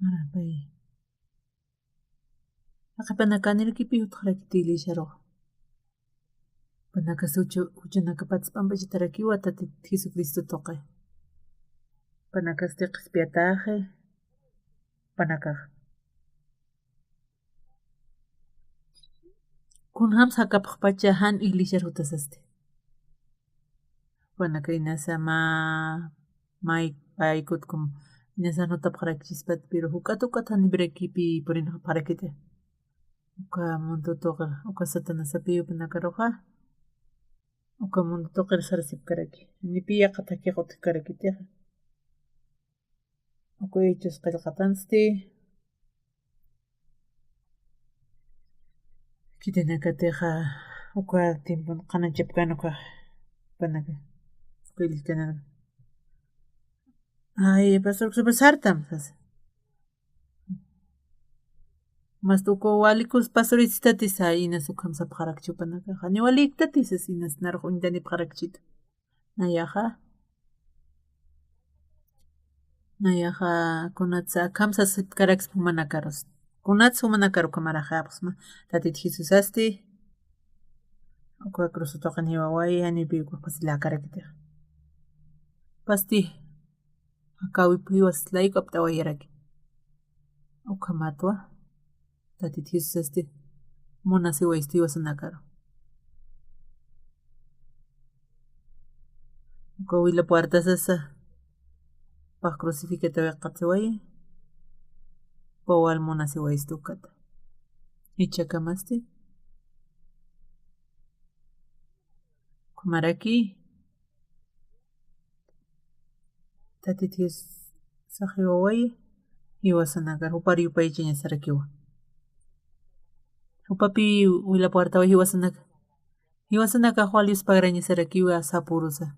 marapay. Aqipana kaniraykipi utqarakiti ilisharuq. Panaka huchanaka patas pampacha tarakiwa tatita Jesucristo tuqay. Panakasti qispiyataqi panakaq. Kunhamas hakapaqpacha han ilisharutasasti. Panaka inasa paykutkum inasa notapaqaraqchispati pero huk'ata hanipiraykipi purinapaqarakiti. Uka mundo tuqir uka satana sapiyupi nakaruqa. Uka mundo tuqir sarasipkaraki. Nipi yaqa takiq utiq karakitiqa. Uka hechos qillqatanasti kitinakatiqa uka tiempo qananchapi kanuqa panaka ukallis kanana. Ay pastor super sartam sas. Masta uka walikus pastoritatis inas ukamsapaqaraqchu panaka ni waliktatis inas naruq untanipaqaraqchita. Nayaqa nayaqa kunatsa kamsas karax mana karos kunats mana karo kamarajapsma tatit Jesus asti ukwa cruz toqan hiwawai anipi pasila karakita pasti akawi piwas laiko aptawayaraki ukha matwa tatit Jesus asti mona siwa istiwas nakaro ukwa wila puerta sasa pa crucificata waqatiway powal mona siwa istukata ichakamasti kumaraki tatit Jesus sahiwaway hiwasanakar upari upaychiña sarakiwa upapi wila puerta hiwasanaka Jualius pagraña sarakiwa sapurusa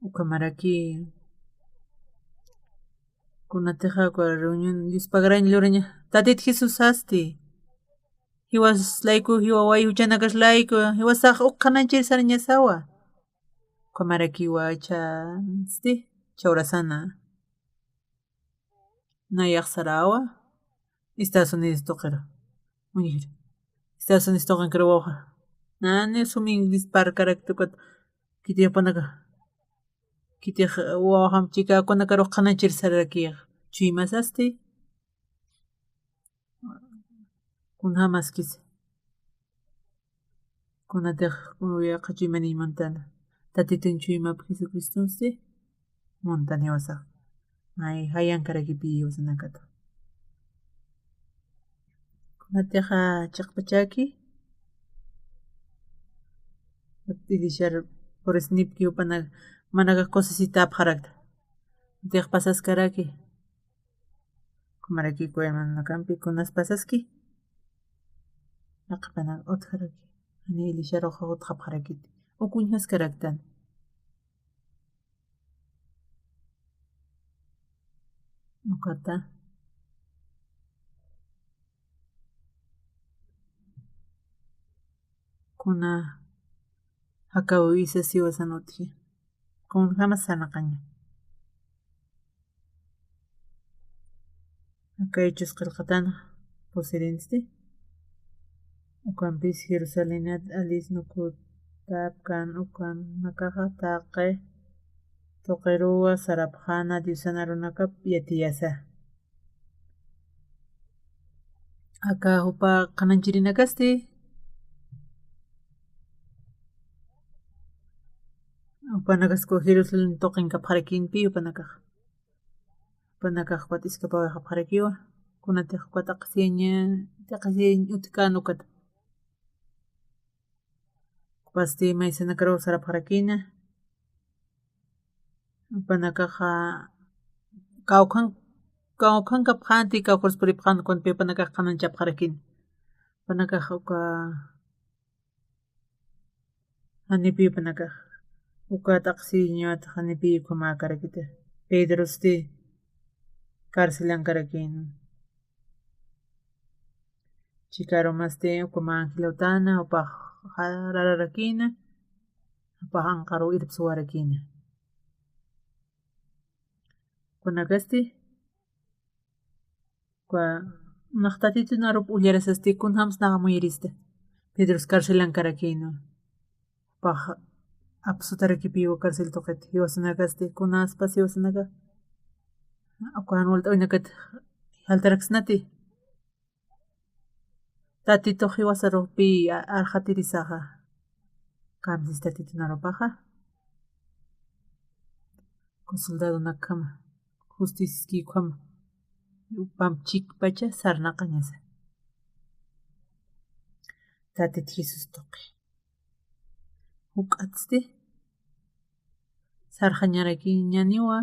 ukamaraki kunateja kwa reunión Dios pagraña loreña tatit Jesus asti he was like hiwaway huchanakas like he was uqananchir saraña sawa kamarakiwa sti chaurasana nayaq sarawa Estados Unidos toqero muñir Estados Unidos toqan crewawqa nani sumin dispar karaktukat kitipanaka kitij wawaqam chikakunaka ruqananchir sarakiq chuymas asti kunhamaskis kunatej uyaqa chuymani montana tatitun chuymap Jesucristosti montana hiwasaq ay hayan karakipi hiwasanakato kunateja chiqpachaki idishar por snipki upana manaka cosasita apqarakta tiq pasaskaraki kumaraki kuymana kampi kunas pasaski aqpana utqaraki ani ilisharuq utqapqarakiti ukuñaskaraktan ukata kuna hakawi isa siwasanutji kun jamas sanaqaña akaychus qillqatana pusirinsti ukanpis Jerusalén alisnuku tapkan ukan nakaqa taqe tuqiruwa sarapjana Diosana runaka yatiyasa aka upa qananchirinakasti upanakasku Jerusalén tuqin kapqarikinpi upanakaq pat iskapaway qapqarikiwa kunatiq pataqa utikana ukata pasti maysanakaraw sarapqarakina upanakaqa kawqanka phanti kawqurspuripqan kunpi upanakaq qanan chapqarakina upanakaq uka anipi upanakaq uka taqsiñuwata anipi ukamakarakita Pedrosti cárcelan karakin chikarumaste ukama angelutana upaq rararakina upaq anqaru irpsuwarakina kunakasti kwa naqtatitun arup ullarasasti kunhamas naqa muyarista Pedros cárcelan karakino upaq apsutarakipi cárcel tuqita hiwasanakasti kunaspas hiwasanaka ukan walt'uynakata haltarakasnati tatituq hiwasaruqpi arqatirisaqa kamsis tatitunarupaqa consultadunaka kama justicia kama pamchikpacha sarnaqañasa tatit Jesus tuqi huk'atisti sarqañarakiñaniwa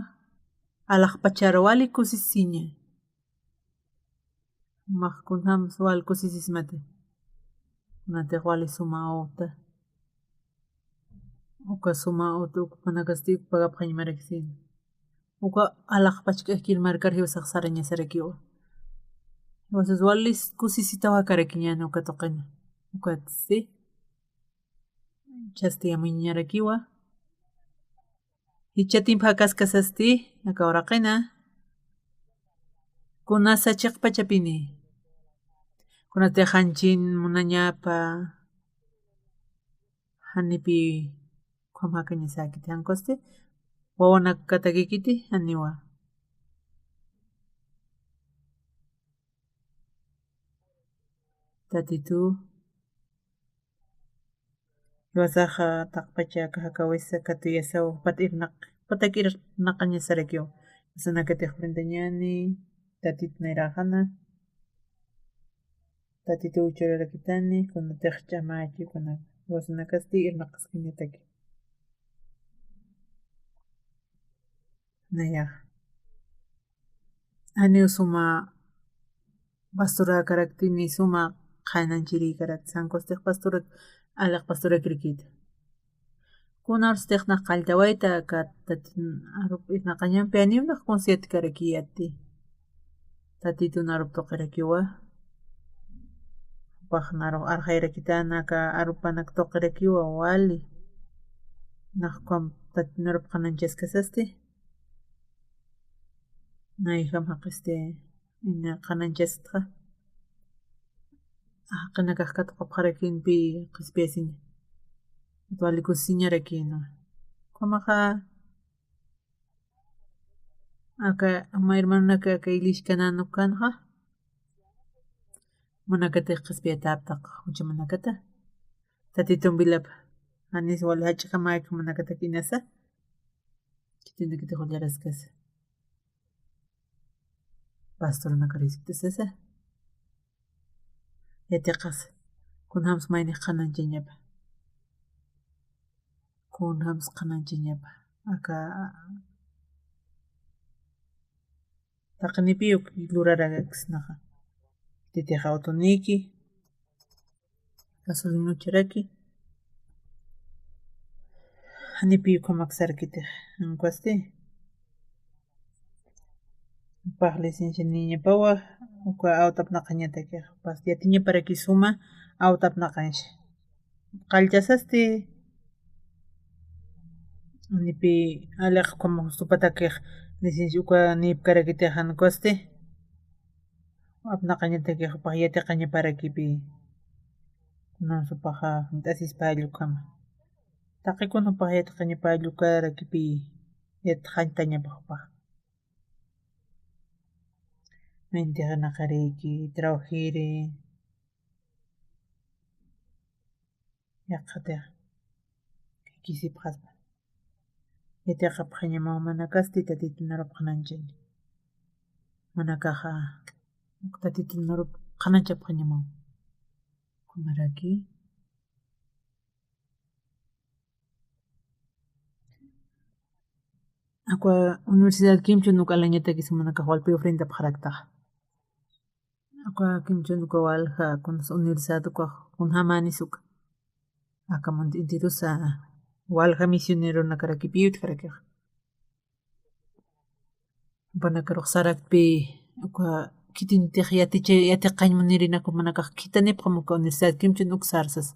alaqpacharo wali kusisiña maqkunhamas wali kusisismati kunatiq wali suma uta uka suma uta upanakasti pagapqaña marakisina uka alaqpachk'akir markar hiwasaq saraña sarakiwa hiwasas walis kusisitawa karakiñani uka tuqina ukatisti chastiyamuñarakiwa Hichatin pakaskasasti akawaraqina kunasa chiqpachapini kunata hanchin munañapa hanipi kwamakaña sakiti hankosti wawana katakikiti haniwa tatitu wasaqa taqpacha kahakawisa katuyasaw patakirnaqaña sarakiwa sanakatiq frente ñani tatitu nayraqana tatitu uchararakitani kunatiq ch'amachi kunaka wasanakasti irnaqasqañataki nayaq aniw suma pastura karaktini suma qhananchiri karakti San Costeq pastura aliq pastura kirkita kunarstiqnaq qalltawayta ka tatitu arup irnaqañanpi animaq consciente karakiyati tatituna arup tuqirakiwa paqnaruq arqayrakitana ka arupanaka tuqirakiwa wali naqkwan tatitunarup qananchaskasasti nayhamaq ina qananchasqa haqina kaq katuqapaqarakinpi q'ispiyasini walikusisiñarakina qamaqa aka ama hermanunaka aka Ilishkananu kanqa munakatiq q'ispiyata aptaq huchamanakata tatitun Vilapa Anis wali hach'ikamayku munakataq inasa kitintikitaq ullarasqasa pastornaka riqsitasasa yatiqas kunhamus mayniq qananchañapa kunhamus qananchañapa aka taqnipiyuq luraraqsnaqa titiq autoniki gasolinucharaki hanipiyuq hamak'sarkitiq hankuasti upaq licencianiñapawaq uka autapnaqañatakiq yatiñaparaki suma autapnaqanshi qallchasasti hanipi aliq como supatakiq licencia uka nipkarakitiq hankuasti apnaqañatakiq upaq yatiqañaparakipi kunan supaqa t'asispa ayllukaman taqikuna upaq yatiqañapa ayllukaraykipi yatiq alltañapaq upaq maynintiqa naqariyki trabajiri yaqatiq kisipaqaspa yatiqapaq ña mana kasti tatitunarup qananchaña mana kaqa tatitunarup qananchapaq ña kumaraki aqua Universidad Kimchu nuqa alañatakis mana kaq Wallpiwan frentepaq raktaqa aqua Kimchu nuqa walha kunas universidad kaq kunhamani suqa akamunta intirusa walha misioneruna karakipiyuta karakiq Panakaruk Sarakpi aqua kitintiq yatiqaña nirinakuq mana kaq kitanipaq muka Universidad Kimchu nuqa sarsas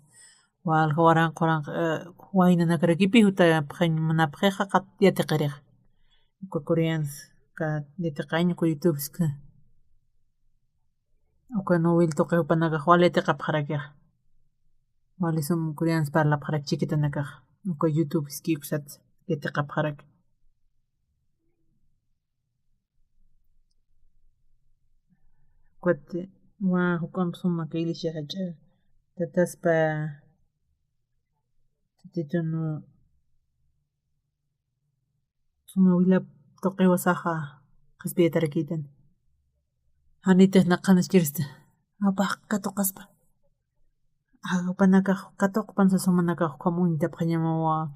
walha waranqa waynanakarakipi utapaqña munapaqqa yatiqiriq uka coreanos ka yatiqaña uka youtubeska uka novela tukuy upanakaq wali yatiqapaqrakiq wali sumaq coreanos parlapaqraki chiquitana kaq uka youtubeski kusata yatiqapaqraki kutin hukanpa sumaq Ilisha hach'a tataspa tatitunu sumaq Vilapa tukuy wasaqa q'ispiyatarakitani hanitaq naqanachirista apaq katuqaspa upanakaq katuqa pansasun mana kaq hamunñatapaq ña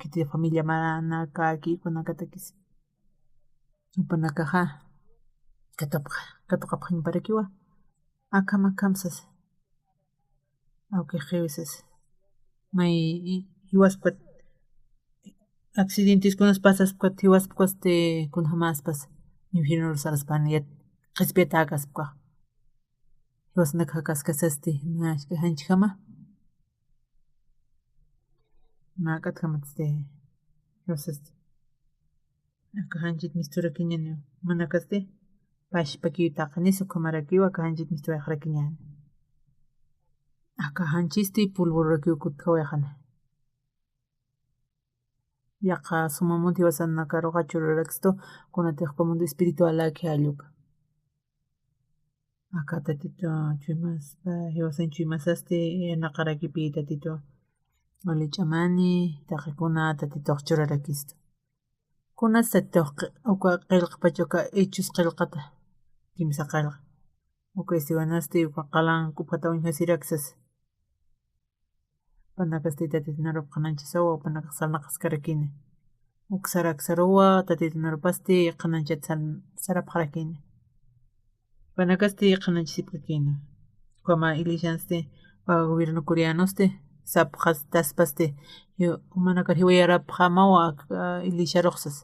kiti familia mana kaki kunakatakis upanakaqqa katuqapaq ña parakiwa akama kamsas awkik qiwisas may hiwaspa accidenteskunas pasaspa hiwaspa kunhamaspas infierno saraspani q'ispiyata hakaspaq kaq hiwasnaka hakaskasasti na ashka hanchikama na k'atkama hiwasasti akahanchit misturakiñani mana kasti pashpakiyutaqa nisu kamarakiwa akahanchit misturaqrakiñani akahanchisti pulburrakiwkuta kawayqani yaqa sumamunti wasanaka ruqachu ruraksisto kunatiqpa mundo espiritual aki alluka aka tatito chuymaspa hiwasanchik chuymasasti yanaqarakipi tatito walich'amani taqikuna tatitoq churarakisto kunas tatitoq uka qillqa pachuca hechos qillqata kimsa qillqa uka Estebanasti uka qalan kupata wiñasiraksas panakasti tatito narupa qananchasawa upanaka sarnaqaskarakini uk saraka saruwa tatito narupasti qananchata sarapaq rakini panakasti qananchasipakini ukama iglesianasti wawa gobierno coreanosti sapqastaspasti manakar hiwayarapaq hamawa iglesia ruqsas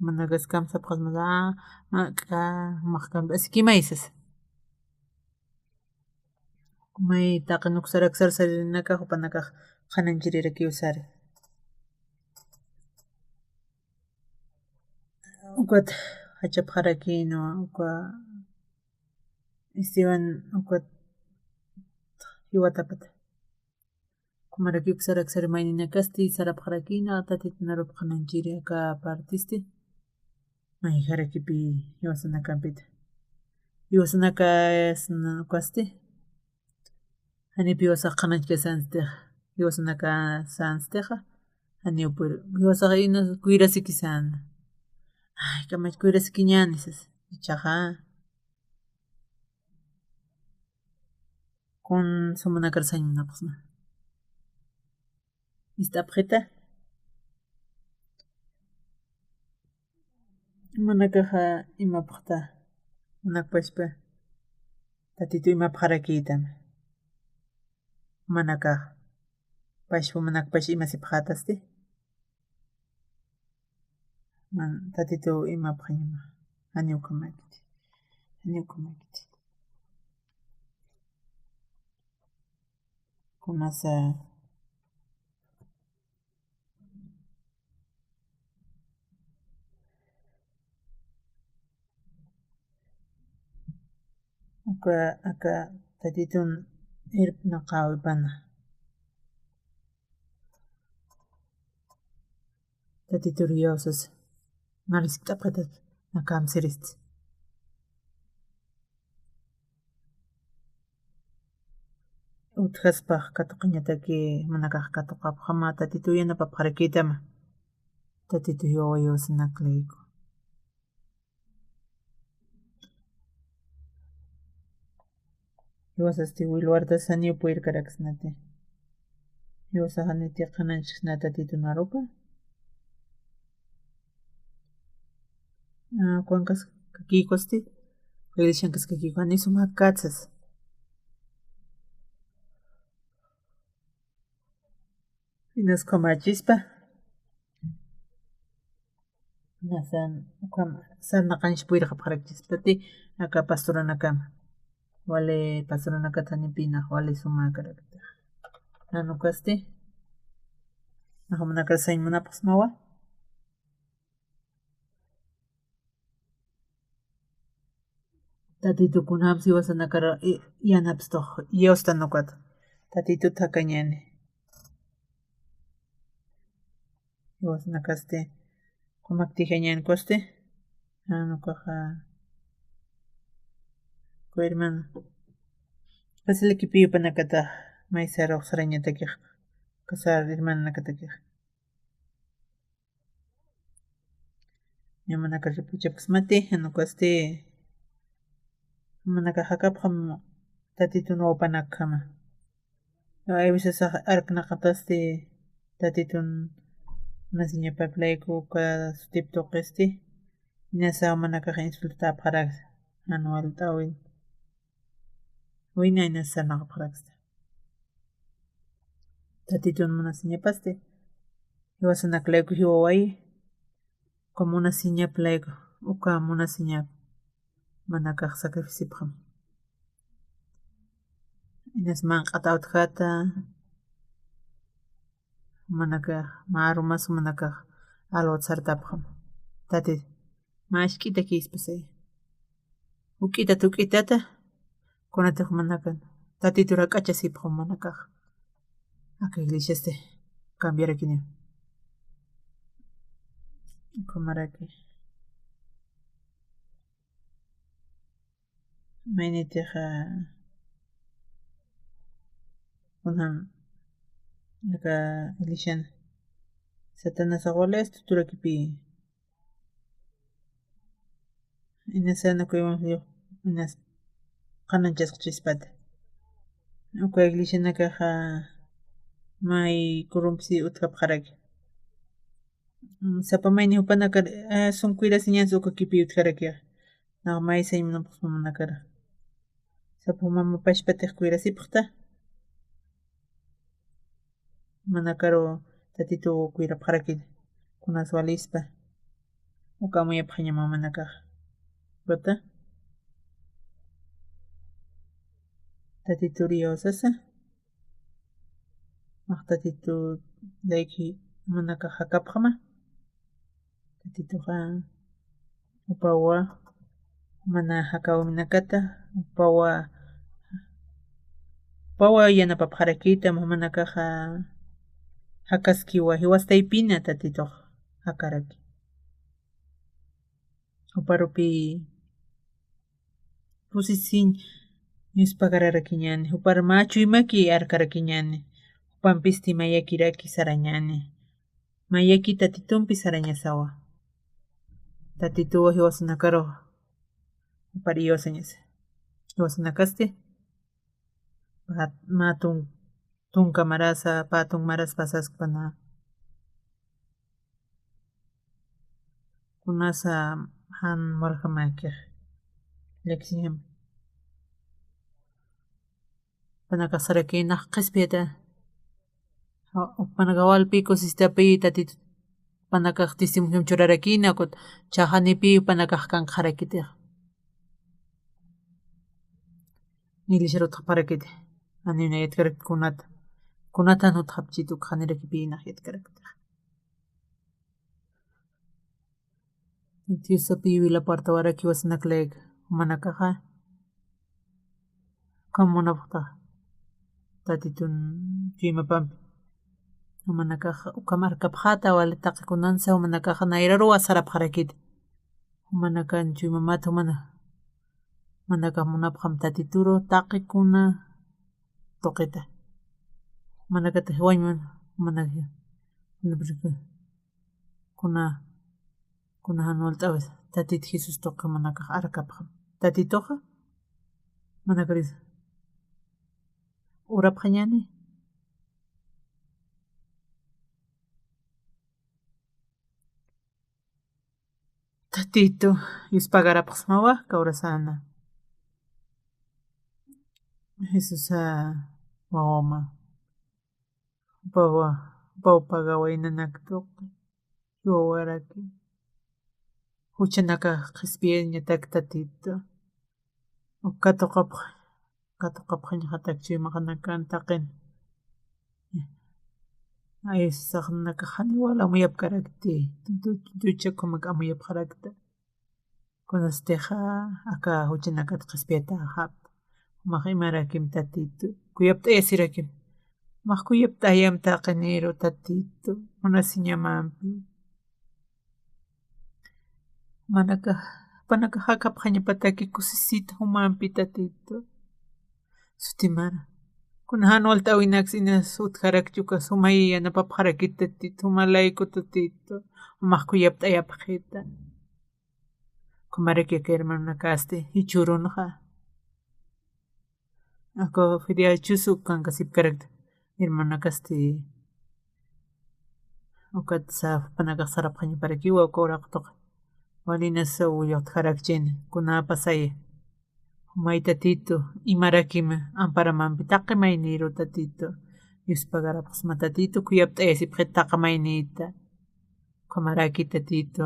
manakas kamsapaqmas maqkampi así kimaysas maytaqa nuqa saraka sarsarinakaq upanakaq qananchirirakiwa sari ukata hachapaqarakini uka Esteban uka hiwatapata kumarakiwka saraka sari mayninakasti sarapaqrakina tatito narupa qananchiri aka partisti may harakipi hiwasanakampita hiwasanaka ukasti Hanipi wasaq qananchika santistiqa hiwasanaka santistiqa Haniupuri hiwasaqa hina kuyrasiki sana ay kamachu kuyrasiki ña nisas ichaqa kun sumanakarsaymunapaqsna istapqita manakaqa imapaqta munakpashpa tatito imapaq harakiytami manakaq pashpa munakpash imasipaq atasti tatito imapaq nima Haniuka maykiti kunasa uka aka tatitun irp'naqa awipana tatito Riosas narispa t'apqita nakamsiristi utqaspaq katuqa ñataki manakaq katuqapaq ama tatito yanapapaq harakiytama tatito hiwawa hiwasanaklayku hiwasasti Wilwartas Haniupa wirkarakasnati hiwasaq Hanitiqa qananchikna tatito narupa Juancas kakiykusti iglesiankas kakiyku ani sumaq katsas hinas kamachispa nasan ukama sarnaqanchik puyraqapaq harakchispati aka pastoranakama wale pastoranakata Hanipina wale sumakaraktaq nanu kasti naqa munakarsaymunapaq mawa tatitukunapas hiwasanakara yanapastoq Diosta nuqata tatituta hakañani hiwasanakasti kumaktijañani kusti nuqaqa hermano Basilikipi yupanakataq may saraq saraña takiq kasar hermananaka takiq ña manaka ripuchapas mati hanukasti manaka hakapaq tatitun wawpanaka kama hay veces arknaqatasti tatitun nasiñapaklayku sutipi tuqisti hinasqa manakaq insultata apaqaraqsi Anuel t'awin wina hina sarnaqapaqraqsi tatitun munasiñapasti hiwasanaklayku hiwa wasi uka munasiñaplayku uka munasiñap manakaq sacrificiopaq hinas manq'ata utqata manakaq marumas manakaq alwata sartapaqmi tatita mashk'ita kispasay uk'itata uk'itata kunatiq manakan tatitu rak'achasipaq manakaq aka iglesiaste cambiarakini kumaraki maynitiq kunan aka iglesian Satanás abuelas tuturakipi inasanakuymanta inas qanachasqa chispata uka iglesianakaq may kurrumpisi utkapaqaraki sapamayni upanakar sunquirasi ñansi uka kipi utqarakiqa naqa may saymanapaq manakara sapa mama pashpatiq kuirasipaqta manakaru tatitu kuirapaqaraki kunas walispa uka amuyapaq ña mamanakaq wata tatitu riosasa maq tatitu layki manakaq hakapaqma tatituqa upawa mana hakawaminakata upawa yanapapaqarakita mamanakaq hakaskiwa hiwastaypina tatituq hakaraki uparupi pusisin nispaqararaki ñani upar machuy maki arkaraki ñani upanpisti mayakiraki sara ñani mayaki tatitunpi sara ñasawa tatituwa hiwasanakaruq upar iyosañas hiwasanakaste matun tunka marasa patun maras pasaspana kunasa han walhamakij lección panaka sarakinaq q'ispiyata panaka wallpi kusistapi tatitu panakaq testimonkapi churarakina kutin chaqanipi panakaq kanqa qarakitiq iglesiaruta parakiti anina yatkarak kunatan utaq hap'chituqa qanirakipi yatkaraktiq Diosapi Vilaparta waraki wasanaklayka manakaqa kamunapaqta tatitun Chimapampi manakaq uka markapaqta wali taqikunansa manakaq nayraruwa sarapaqarakita manaka Chimamata manakaq munapaq tatituru taqikuna tuqita manakatij wañu kuna Anuel t'abis tatita Jesus tuqa manakaq arkapaq tatituqa manakaris urapaq ñani tatitu Yuspaqarapaq mawa kawrasana Jesus wawaman upawapaqa waynanaka tukuy wawaraki huchanaka q'ispiyataka tatitu katuqapaq ñuqataka chay maqanakan taqini aysaqnaka qhaniwala amuyapaqarakti duchakunaman amuyapaqarakta kunastiqa aka huchanakata q'ispiyataqa hap'pa maq imarakimi tatitu kuyapta ayasirakimi maq kuyapta ayami taqiniru tatitu munasi ñamanpi panaka hakapaq ñapataki kusisita humanpi tatitu sutimara kuna Anuel t'awinakas inas utqarakchuka sumay yanapapaqaraki tatitu sumalayku tatitu maq kuyapta ayapaqita kumaraki hermana kasti ichurunaqa ako Feria chusu kanqa sipkarakta hermana kasti ukata panakaq sarapaq ñuparaki wawqa uraqtuqa walinas uyuqtajarakchini kunapas saya may tatitu imarakimi amparamanpi taqimay niru tatitu Diospagarapaq ma tatitu kuyapta ayasipaqita taqamaynita qamaraki tatitu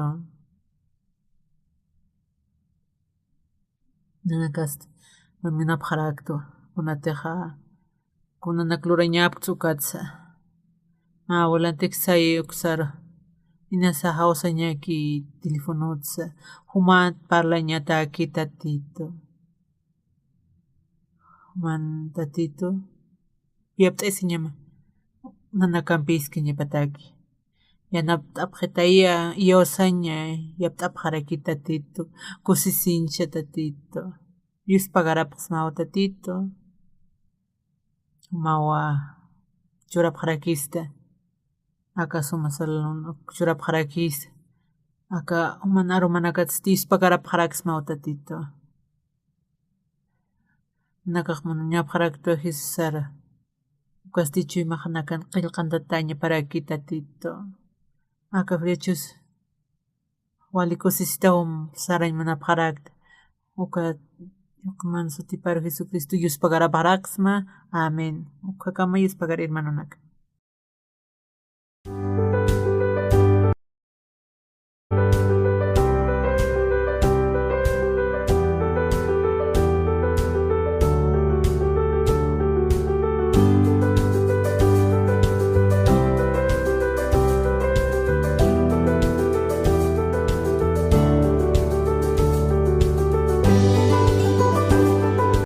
nanakasta maminapaqaraktu kunatiqa kunanaklura ñapaq ukatsa volantek sai uksar inasa hausanya ki telefonotsa human parlañata ki tatito man tatito yapt'esiñama nanakampiskini pataki yanapt'apqitaia iosaña yapt'apqaraki tatito kusisincha tatito Diospagarapaq mawa tatito mawa churapqarakista aka sumasalon churapqarakis aka mana rumanakatis Diospagarapqarakis mawa tatito nakaq mana ñawpaqarakta Jesus sara kasticho imaqnakan qillqantataña paraki tatito aka friachus wali kusistawan sarañ munapqarakta uka mana sutipar Jesucristo Diospagarapaqraqsma amén ukakama Diospagar hermanonaka